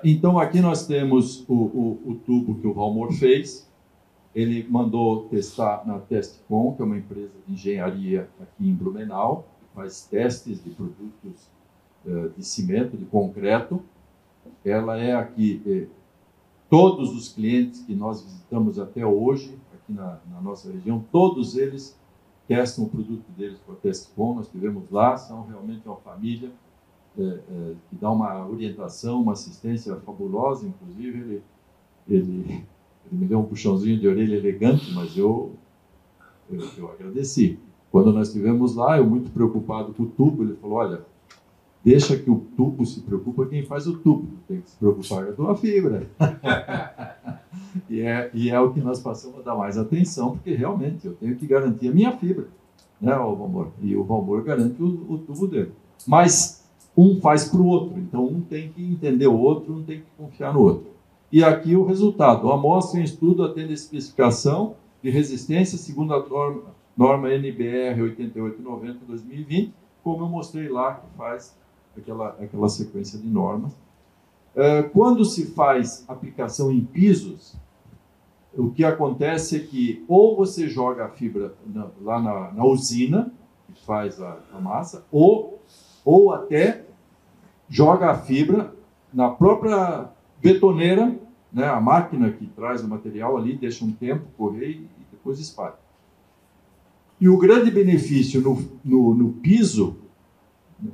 Então, aqui nós temos o tubo que o Valmor fez. Ele mandou testar na Testcom, que é uma empresa de engenharia aqui em Blumenau, que faz testes de produtos de cimento, de concreto. Ela é aqui, todos os clientes que nós visitamos até hoje, aqui na nossa região, todos eles testam o produto deles com a Testcom. Nós estivemos lá, são realmente uma família que dá uma orientação, uma assistência fabulosa. Inclusive, ele me deu um puxãozinho de orelha elegante, mas eu agradeci. Quando nós estivemos lá, eu muito preocupado com o tubo, ele falou, olha, deixa que o tubo se preocupa quem faz o tubo, tem que se preocupar com a tua fibra. e é o que nós passamos a dar mais atenção, porque realmente eu tenho que garantir a minha fibra, né, o Valmor? E o Valmor garante o tubo dele. Mas um faz para o outro, então um tem que entender o outro, um tem que confiar no outro. E aqui o resultado, a amostra em estudo atende a especificação de resistência segundo a norma NBR 8890-2020, como eu mostrei lá, que faz aquela sequência de normas. Quando se faz aplicação em pisos, o que acontece é que ou você joga a fibra lá na usina, que faz a massa, ou até joga a fibra na própria betoneira, né, a máquina que traz o material ali, deixa um tempo correr e depois espalha. E o grande benefício no piso,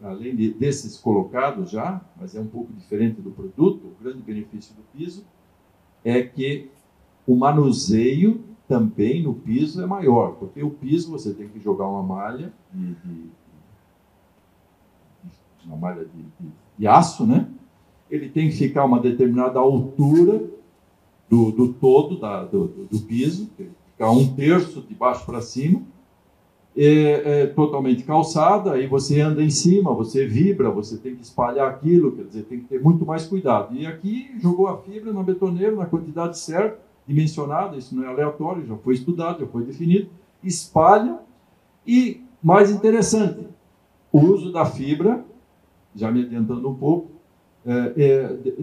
além desses colocados já, mas é um pouco diferente do produto, o grande benefício do piso é que o manuseio também no piso é maior, porque o piso você tem que jogar uma malha de aço, né? Ele tem que ficar a uma determinada altura do todo do piso, ficar 1/3 de baixo para cima, é totalmente calçada, aí você anda em cima, você vibra, você tem que espalhar aquilo, quer dizer, tem que ter muito mais cuidado. E aqui jogou a fibra na betoneira, na quantidade certa, dimensionada, isso não é aleatório, já foi estudado, já foi definido, espalha. E, mais interessante, o uso da fibra, já me adiantando um pouco,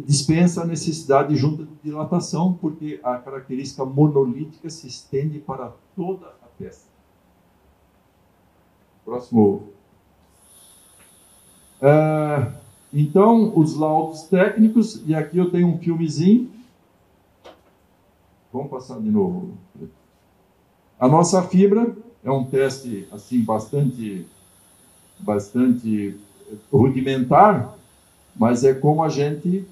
dispensa a necessidade de junta de dilatação, porque a característica monolítica se estende para toda a peça. Próximo. Então, os laudos técnicos, e aqui eu tenho um filmezinho. Vamos passar de novo. A nossa fibra é um teste assim bastante rudimentar, mas é como a gente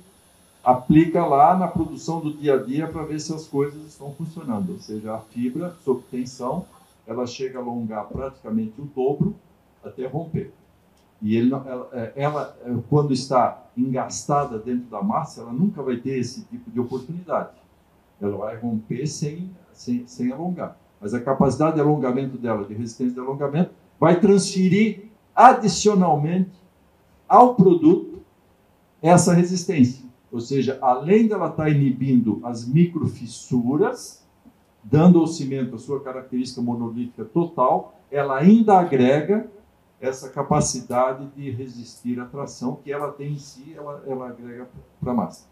aplica lá na produção do dia a dia para ver se as coisas estão funcionando. Ou seja, a fibra, sob tensão, ela chega a alongar praticamente o dobro até romper. E ela, quando está engastada dentro da massa, ela nunca vai ter esse tipo de oportunidade. Ela vai romper sem alongar. Mas a capacidade de alongamento dela, de resistência de alongamento, vai transferir adicionalmente ao produto essa resistência. Ou seja, além dela estar inibindo as microfissuras, dando ao cimento a sua característica monolítica total, ela ainda agrega essa capacidade de resistir à tração que ela tem em si, ela agrega para a massa.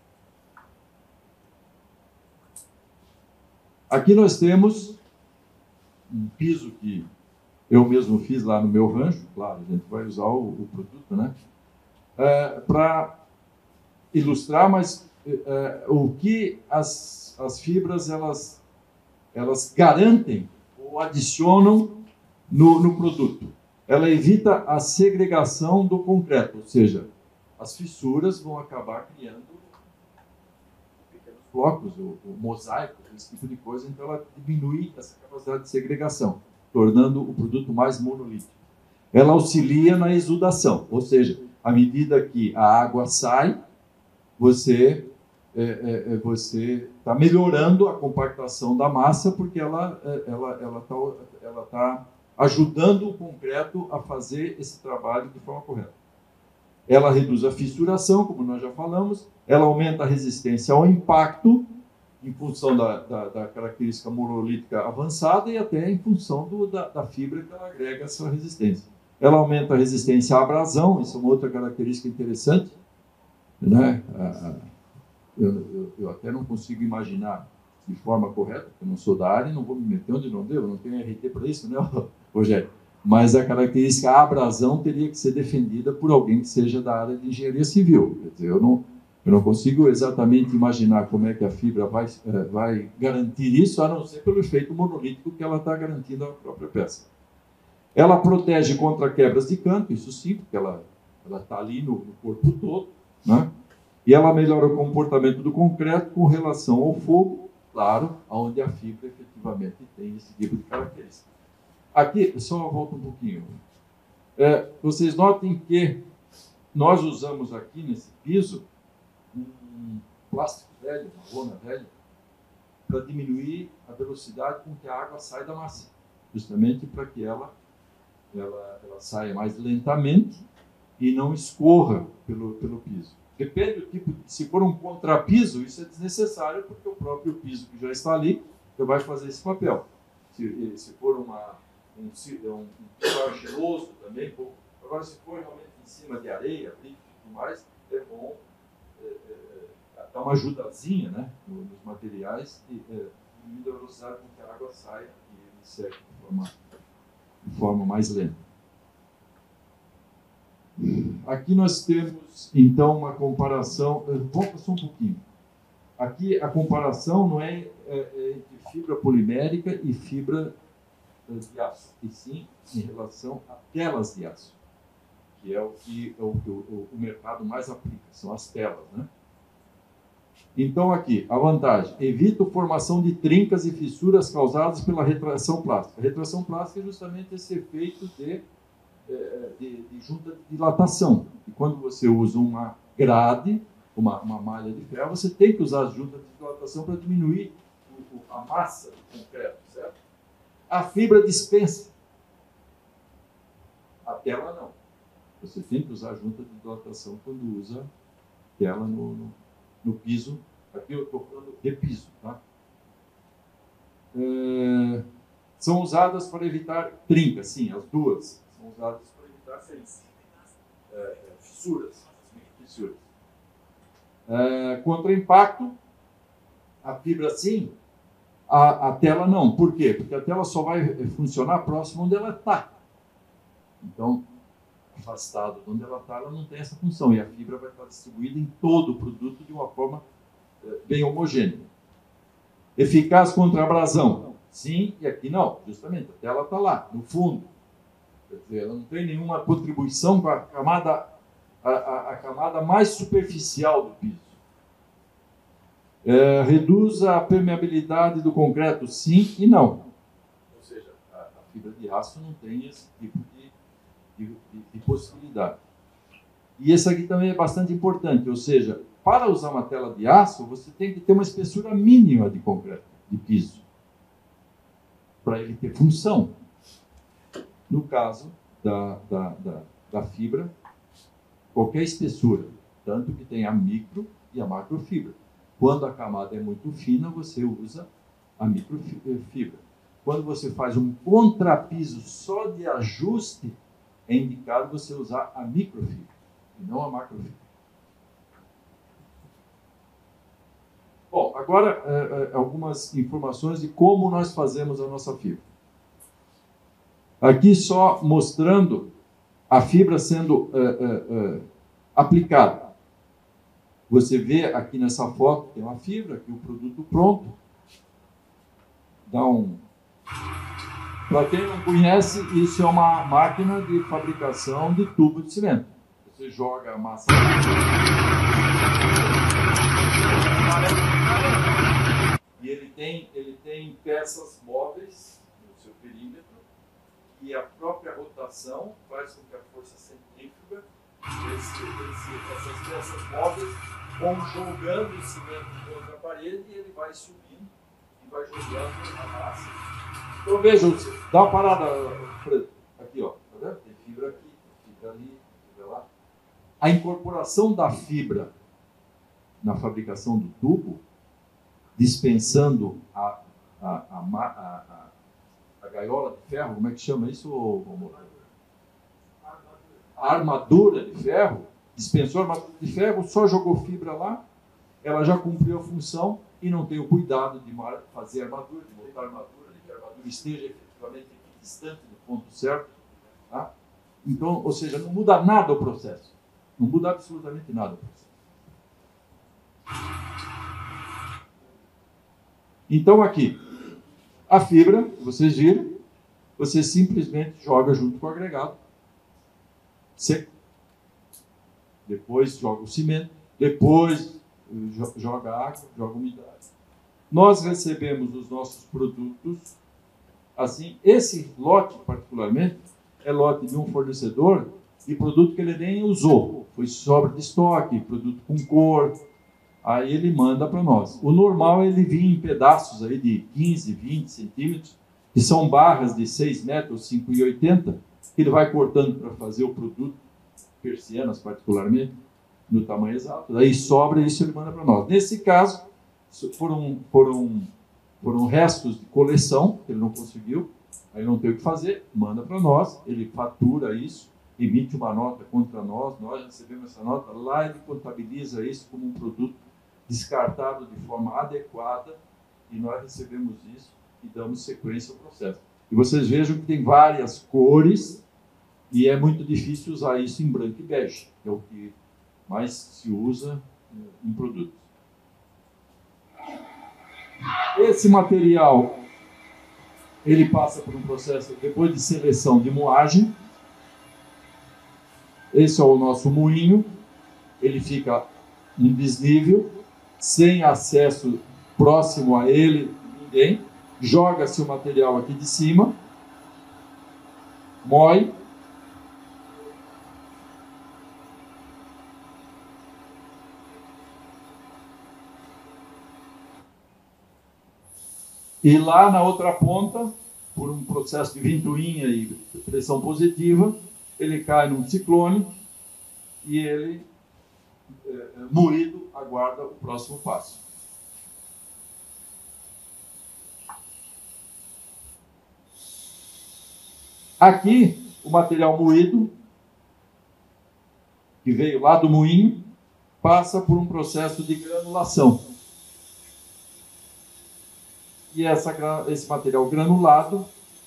Aqui nós temos um piso que eu mesmo fiz lá no meu rancho, claro, a gente vai usar o produto, né? Para ilustrar, mas o que as fibras elas garantem ou adicionam no produto. Ela evita a segregação do concreto, ou seja, as fissuras vão acabar criando pequenos blocos, ou mosaicos, esse tipo de coisa, então ela diminui essa capacidade de segregação, tornando o produto mais monolítico. Ela auxilia na exudação, ou seja, à medida que a água sai, você está melhorando a compactação da massa, porque ela está ajudando o concreto a fazer esse trabalho de forma correta. Ela reduz a fissuração, como nós já falamos, ela aumenta a resistência ao impacto, em função da característica monolítica avançada e até em função da fibra que ela agrega essa resistência. Ela aumenta a resistência à abrasão, isso é uma outra característica interessante, né? Eu até não consigo imaginar de forma correta, porque eu não sou da área, não vou me meter onde não devo, não tenho RT para isso, né, Rogério? Mas a característica à abrasão teria que ser defendida por alguém que seja da área de engenharia civil. Quer dizer, eu não consigo exatamente imaginar como é que a fibra vai garantir isso, a não ser pelo efeito monolítico que ela está garantindo à própria peça. Ela protege contra quebras de canto, isso sim, porque ela está ali no corpo todo, né? E ela melhora o comportamento do concreto com relação ao fogo, claro, onde a fibra efetivamente tem esse tipo de característica. Aqui, só volta um pouquinho. Vocês notem que nós usamos aqui nesse piso um plástico velho, uma lona velha, para diminuir a velocidade com que a água sai da massa, justamente para que ela saia mais lentamente e não escorra pelo piso. Depende do tipo, se for um contrapiso, isso é desnecessário, porque o próprio piso que já está ali já vai fazer esse papel. Se for um piso argiloso também, pouco. Agora, se for realmente em cima de areia, brilho e tudo mais, é bom dar uma ajudazinha, né, nos materiais, diminuindo a velocidade com que a água saia e ele segue de forma mais lenta. Aqui nós temos, então, uma comparação. Volta só um pouquinho. Aqui a comparação não é entre fibra polimérica e fibra de aço, e sim em relação a telas de aço, que é o que o mercado mais aplica, são as telas, né? Então, aqui, a vantagem: evita a formação de trincas e fissuras causadas pela retração plástica. A retração plástica é justamente esse efeito de junta de dilatação. E quando você usa uma grade, uma malha de ferro, você tem que usar as juntas de dilatação para diminuir a massa do concreto, certo? A fibra dispensa. A tela não. Você tem que usar a junta de dilatação quando usa tela no piso. Aqui eu estou falando de piso, tá? São usadas para evitar trincas, sim, as duas são usadas para evitar trincas. fissuras. Contra impacto, a fibra sim, a tela não. Por quê? Porque a tela só vai funcionar próximo onde ela está. Então, afastado de onde ela está, ela não tem essa função. E a fibra vai estar distribuída em todo o produto de uma forma bem homogênea. Eficaz contra abrasão? Sim, e aqui não. Justamente, a tela está lá, no fundo. Quer dizer, ela não tem nenhuma contribuição com a camada mais superficial do piso. Reduz a permeabilidade do concreto? Sim e não. Ou seja, a fibra de aço não tem esse tipo de possibilidade. E esse aqui também é bastante importante, ou seja, para usar uma tela de aço, você tem que ter uma espessura mínima de concreto, de piso, para ele ter função. No caso da fibra, qualquer espessura, tanto que tem a micro e a macrofibra. Quando a camada é muito fina, você usa a microfibra. Quando você faz um contrapiso só de ajuste, é indicado você usar a microfibra e não a macrofibra. Bom, agora algumas informações de como nós fazemos a nossa fibra. Aqui só mostrando a fibra sendo aplicada. Você vê aqui nessa foto, tem uma fibra, aqui o produto pronto. Para quem não conhece, isso é uma máquina de fabricação de tubo de cimento. Você joga a massa. E ele tem peças móveis no seu perímetro. E a própria rotação faz com que a força centrífuga, essas peças móveis, vão jogando o cimento contra a parede e ele vai subindo e vai jogando a massa. Então vejam, dá uma parada, Fred. Aqui, ó, tá vendo? Tem fibra aqui, fibra ali, fibra lá. A incorporação da fibra na fabricação do tubo, dispensando a gaiola de ferro, como é que chama isso, amor? A armadura de ferro, dispensou a armadura de ferro, só jogou fibra lá, ela já cumpriu a função e não tem o cuidado de fazer a armadura, de montar a armadura, de que a armadura esteja efetivamente distante do ponto certo. Tá? Então, ou seja, não muda nada o processo. Não muda absolutamente nada o processo. Então, aqui, a fibra, vocês viram, você simplesmente joga junto com o agregado seco. Depois joga o cimento, depois joga água, joga umidade. Nós recebemos os nossos produtos assim. Esse lote, particularmente, é lote de um fornecedor de produto que ele nem usou. Foi sobra de estoque, produto com cor. Aí ele manda para nós. O normal é ele vir em pedaços aí de 15, 20 centímetros, que são barras de 6 metros, 5,80, que ele vai cortando para fazer o produto, persianas particularmente, no tamanho exato. Daí sobra isso ele manda para nós. Nesse caso, foram restos de coleção, que ele não conseguiu, aí não tem o que fazer, manda para nós, ele fatura isso, emite uma nota contra nós recebemos essa nota, lá ele contabiliza isso como um produto descartado de forma adequada e nós recebemos isso e damos sequência ao processo. E vocês vejam que tem várias cores e é muito difícil usar isso em branco e bege, que é o que mais se usa em produtos. Esse material, ele passa por um processo depois de seleção de moagem. Esse é o nosso moinho, ele fica em desnível, sem acesso próximo a ele, ninguém. Joga-se o material aqui de cima, moe. E lá na outra ponta, por um processo de ventoinha e pressão positiva, ele cai num ciclone e ele, moído, aguarda o próximo passo. Aqui, o material moído, que veio lá do moinho, passa por um processo de granulação. E esse material granulado,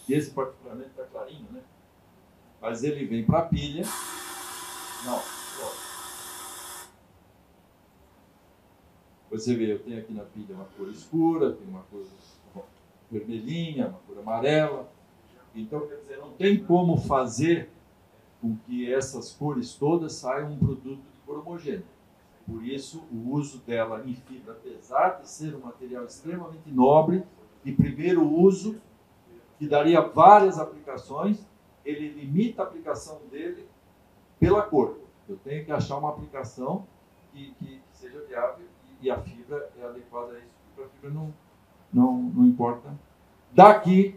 esse particularmente está clarinho, né? Mas ele vem para a pilha. Não, você vê, eu tenho aqui na pilha uma cor escura, tem uma cor vermelhinha, uma cor amarela. Então, quer dizer, não tem como fazer com que essas cores todas saiam um produto de cor homogênea. Por isso, o uso dela em fibra, apesar de ser um material extremamente nobre, de primeiro uso, que daria várias aplicações, ele limita a aplicação dele pela cor. Eu tenho que achar uma aplicação que seja viável e a fibra é adequada a isso, porque a fibra não importa. Daqui,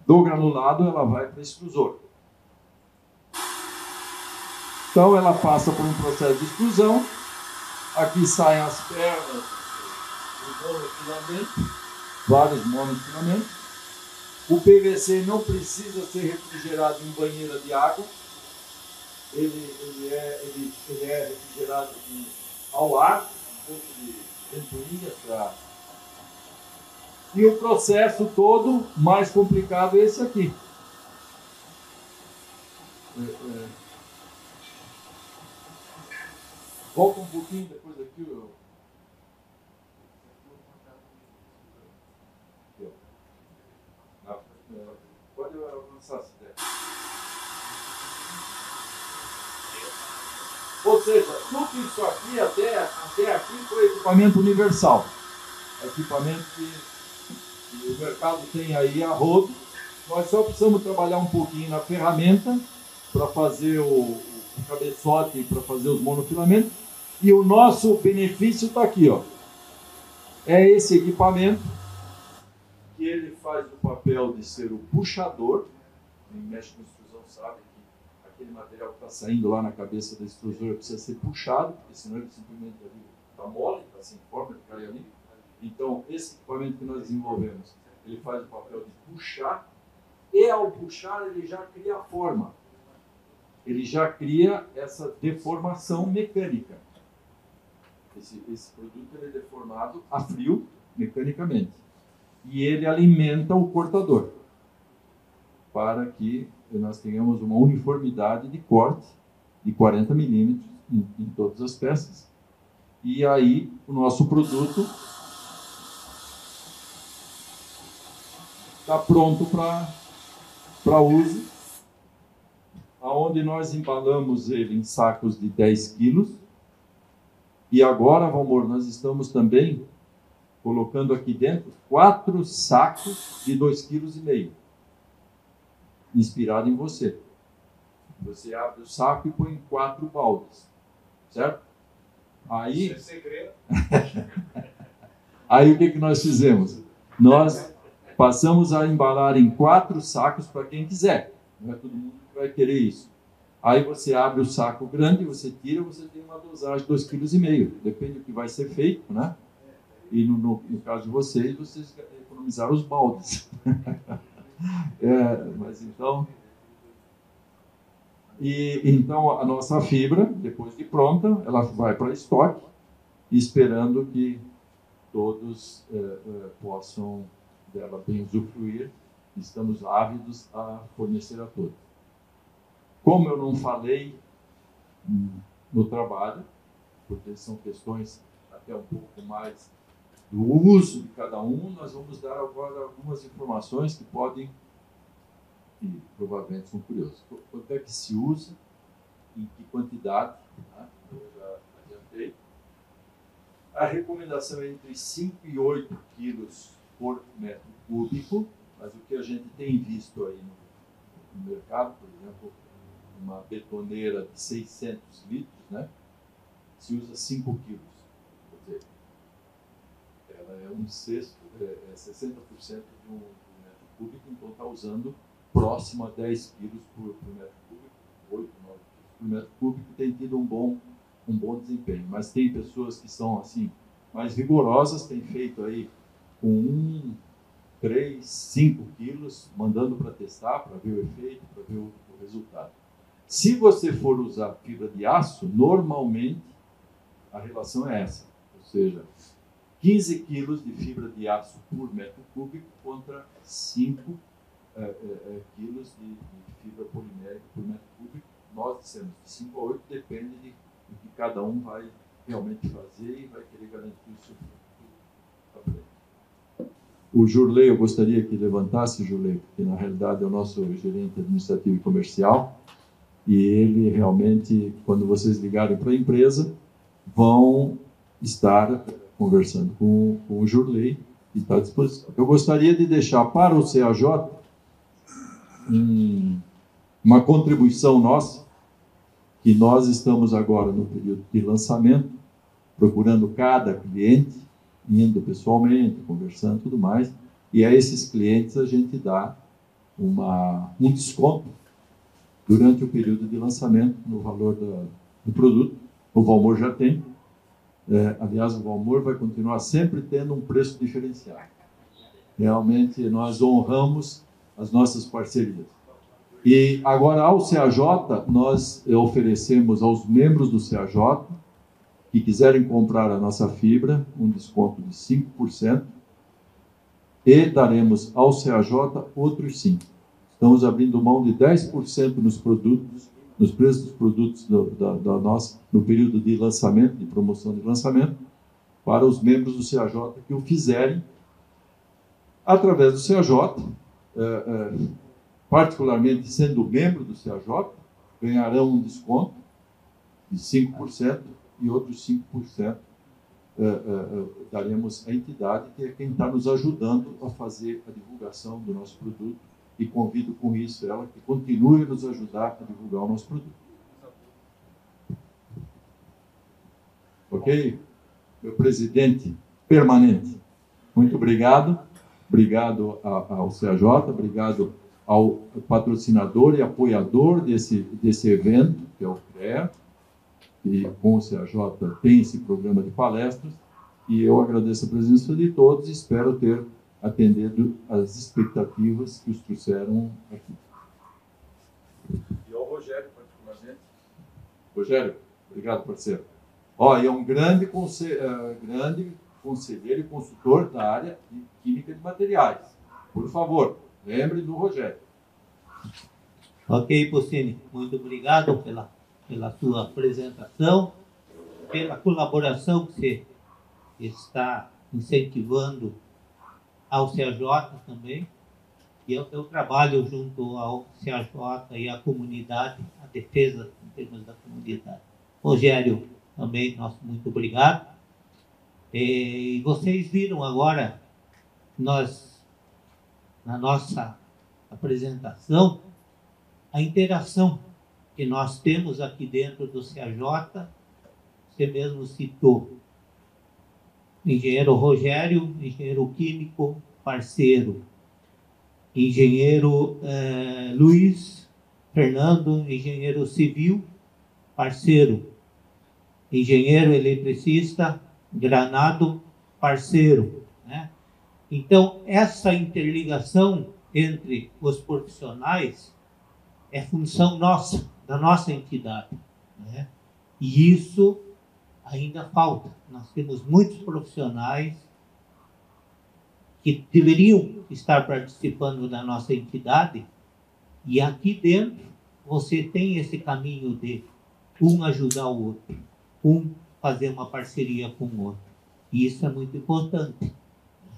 do granulado, ela vai para o extrusor. Então, ela passa por um processo de extrusão. Aqui saem as pernas do monofilamento, vários monofilamentos. O PVC não precisa ser refrigerado em banheira de água. Ele é refrigerado ao ar, um pouco de ventoinha para... E o processo todo mais complicado é esse aqui. Volta um pouquinho depois aqui. Pode avançar se der. Ou seja, tudo isso aqui, até aqui, foi equipamento universal. Equipamento que o mercado tem aí a rodo. Nós só precisamos trabalhar um pouquinho na ferramenta para fazer o cabeçote, para fazer os monofilamentos. E o nosso benefício está aqui, ó. É esse equipamento que ele faz o papel de ser o puxador. Quem mexe com extrusão sabe que aquele material que está saindo lá na cabeça da extrusora precisa ser puxado, porque senão ele simplesmente está mole, está sem forma, ele cai ali. Então, esse equipamento que nós desenvolvemos, ele faz o papel de puxar, e ao puxar ele já cria a forma. Ele já cria essa deformação mecânica. Esse produto ele é deformado a frio, mecanicamente. E ele alimenta o cortador, para que nós tenhamos uma uniformidade de corte de 40 milímetros em todas as peças. E aí, o nosso produto está pronto para uso, onde nós embalamos ele em sacos de 10 quilos. E agora, Valmor, nós estamos também colocando aqui dentro 4 sacos de 2,5 kg, inspirado em você. Você abre o saco e põe em 4 baldes, certo? Aí, isso é segredo. Aí o que nós fizemos? Nós passamos a embalar em 4 sacos para quem quiser. Não é todo mundo que vai querer isso. Aí você abre o saco grande, você tira, você tem uma dosagem de 2,5 kg. Depende do que vai ser feito, né? E no caso de vocês economizaram os baldes. Mas então... Então a nossa fibra, depois de pronta, ela vai para estoque, esperando que todos possam dela bem usufruir. Estamos ávidos a fornecer a todos. Como eu não falei no trabalho, porque são questões até um pouco mais do uso de cada um, nós vamos dar agora algumas informações que podem, e provavelmente são curiosas. Quanto é que se usa, em que quantidade, né? Eu já adiantei. A recomendação é entre 5 e 8 quilos por metro cúbico, mas o que a gente tem visto aí no mercado, por exemplo, uma betoneira de 600 litros, né? Se usa 5 quilos. Quer dizer, ela é um sexto, 60% de um metro cúbico, então está usando próximo a 10 quilos por metro cúbico, 8, 9 quilos por metro cúbico, tem tido um bom desempenho. Mas tem pessoas que são assim mais rigorosas, têm feito aí com 1, 3, 5 quilos, mandando para testar, para ver o efeito, para ver o resultado. Se você for usar fibra de aço, normalmente a relação é essa, ou seja, 15 quilos de fibra de aço por metro cúbico contra 5 quilos de fibra polimérica por metro cúbico. Nós dissemos de 5 a 8, depende do que cada um vai realmente fazer e vai querer garantir o seu futuro. O Jurley, eu gostaria que levantasse o Jurley, porque na realidade é o nosso gerente administrativo e comercial, e ele realmente, quando vocês ligarem para a empresa, vão estar conversando com o Jurley e está à disposição. Eu gostaria de deixar para o CAJ uma contribuição nossa, que nós estamos agora no período de lançamento, procurando cada cliente, indo pessoalmente, conversando e tudo mais, e a esses clientes a gente dá um desconto durante o período de lançamento no valor do produto. O Valmor já tem. Aliás, o Valmor vai continuar sempre tendo um preço diferenciado. Realmente, nós honramos as nossas parcerias. E agora, ao CAJ, nós oferecemos aos membros do CAJ que quiserem comprar a nossa fibra um desconto de 5% e daremos ao CAJ outros 5%. Estamos abrindo mão de 10% nos produtos, nos preços dos produtos da nossa, no período de lançamento, de promoção de lançamento, para os membros do CAJ que o fizerem através do CAJ, particularmente sendo membro do CAJ, ganharão um desconto de 5% e outros 5% daremos à entidade, que é quem está nos ajudando a fazer a divulgação do nosso produto, e convido com isso ela que continue a nos ajudar a divulgar o nosso produto. Ok? Meu presidente permanente, muito obrigado. Obrigado ao CAJ, obrigado ao patrocinador e apoiador desse evento, que é o CREA, e com o CAJ tem esse programa de palestras, e eu agradeço a presença de todos e espero ter atendido as expectativas que os trouxeram aqui. E ao Rogério, particularmente. Rogério, obrigado, parceiro. É um grande conselheiro e consultor da área de química de materiais. Por favor, lembre do Rogério. Ok, Pocini, muito obrigado pela sua apresentação, pela colaboração que você está incentivando ao CAJ também, e ao seu trabalho junto ao CAJ e à comunidade, a defesa em termos da comunidade. Rogério, também, nosso muito obrigado. E vocês viram agora, na nossa apresentação, a interação que nós temos aqui dentro do CAJ. Você mesmo citou engenheiro Rogério, engenheiro químico, parceiro. Engenheiro Luiz Fernando, engenheiro civil, parceiro. Engenheiro eletricista, Granado, parceiro. Né? Então, essa interligação entre os profissionais é função nossa, da nossa entidade. Né? E isso ainda falta. Nós temos muitos profissionais que deveriam estar participando da nossa entidade, e aqui dentro você tem esse caminho de um ajudar o outro, um fazer uma parceria com o outro. E isso é muito importante.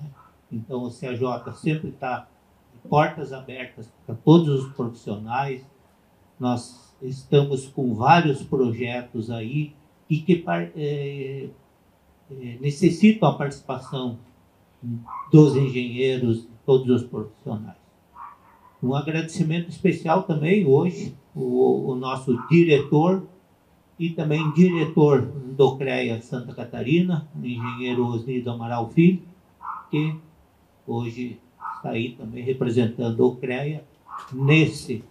Né? Então o CAJ sempre está de portas abertas para todos os profissionais. Nós estamos com vários projetos aí e que necessitam a participação dos engenheiros, todos os profissionais. Um agradecimento especial também hoje, o nosso diretor e também diretor do CREA Santa Catarina, o engenheiro Osnido Amaral Filho, que hoje está aí também representando o CREA nesse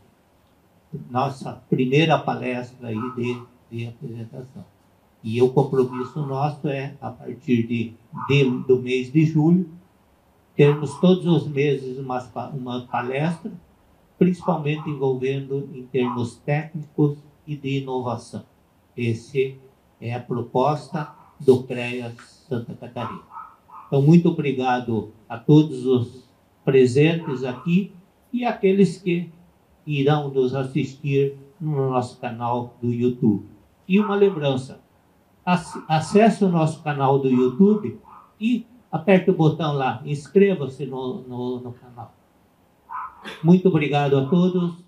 nossa primeira palestra aí de apresentação. E o compromisso nosso é, a partir do mês de julho, termos todos os meses uma palestra principalmente envolvendo em termos técnicos e de inovação. Essa é a proposta do CREA Santa Catarina. Então, muito obrigado a todos os presentes aqui e aqueles que irão nos assistir no nosso canal do YouTube. E uma lembrança, acesse o nosso canal do YouTube e aperte o botão lá, inscreva-se no canal. Muito obrigado a todos.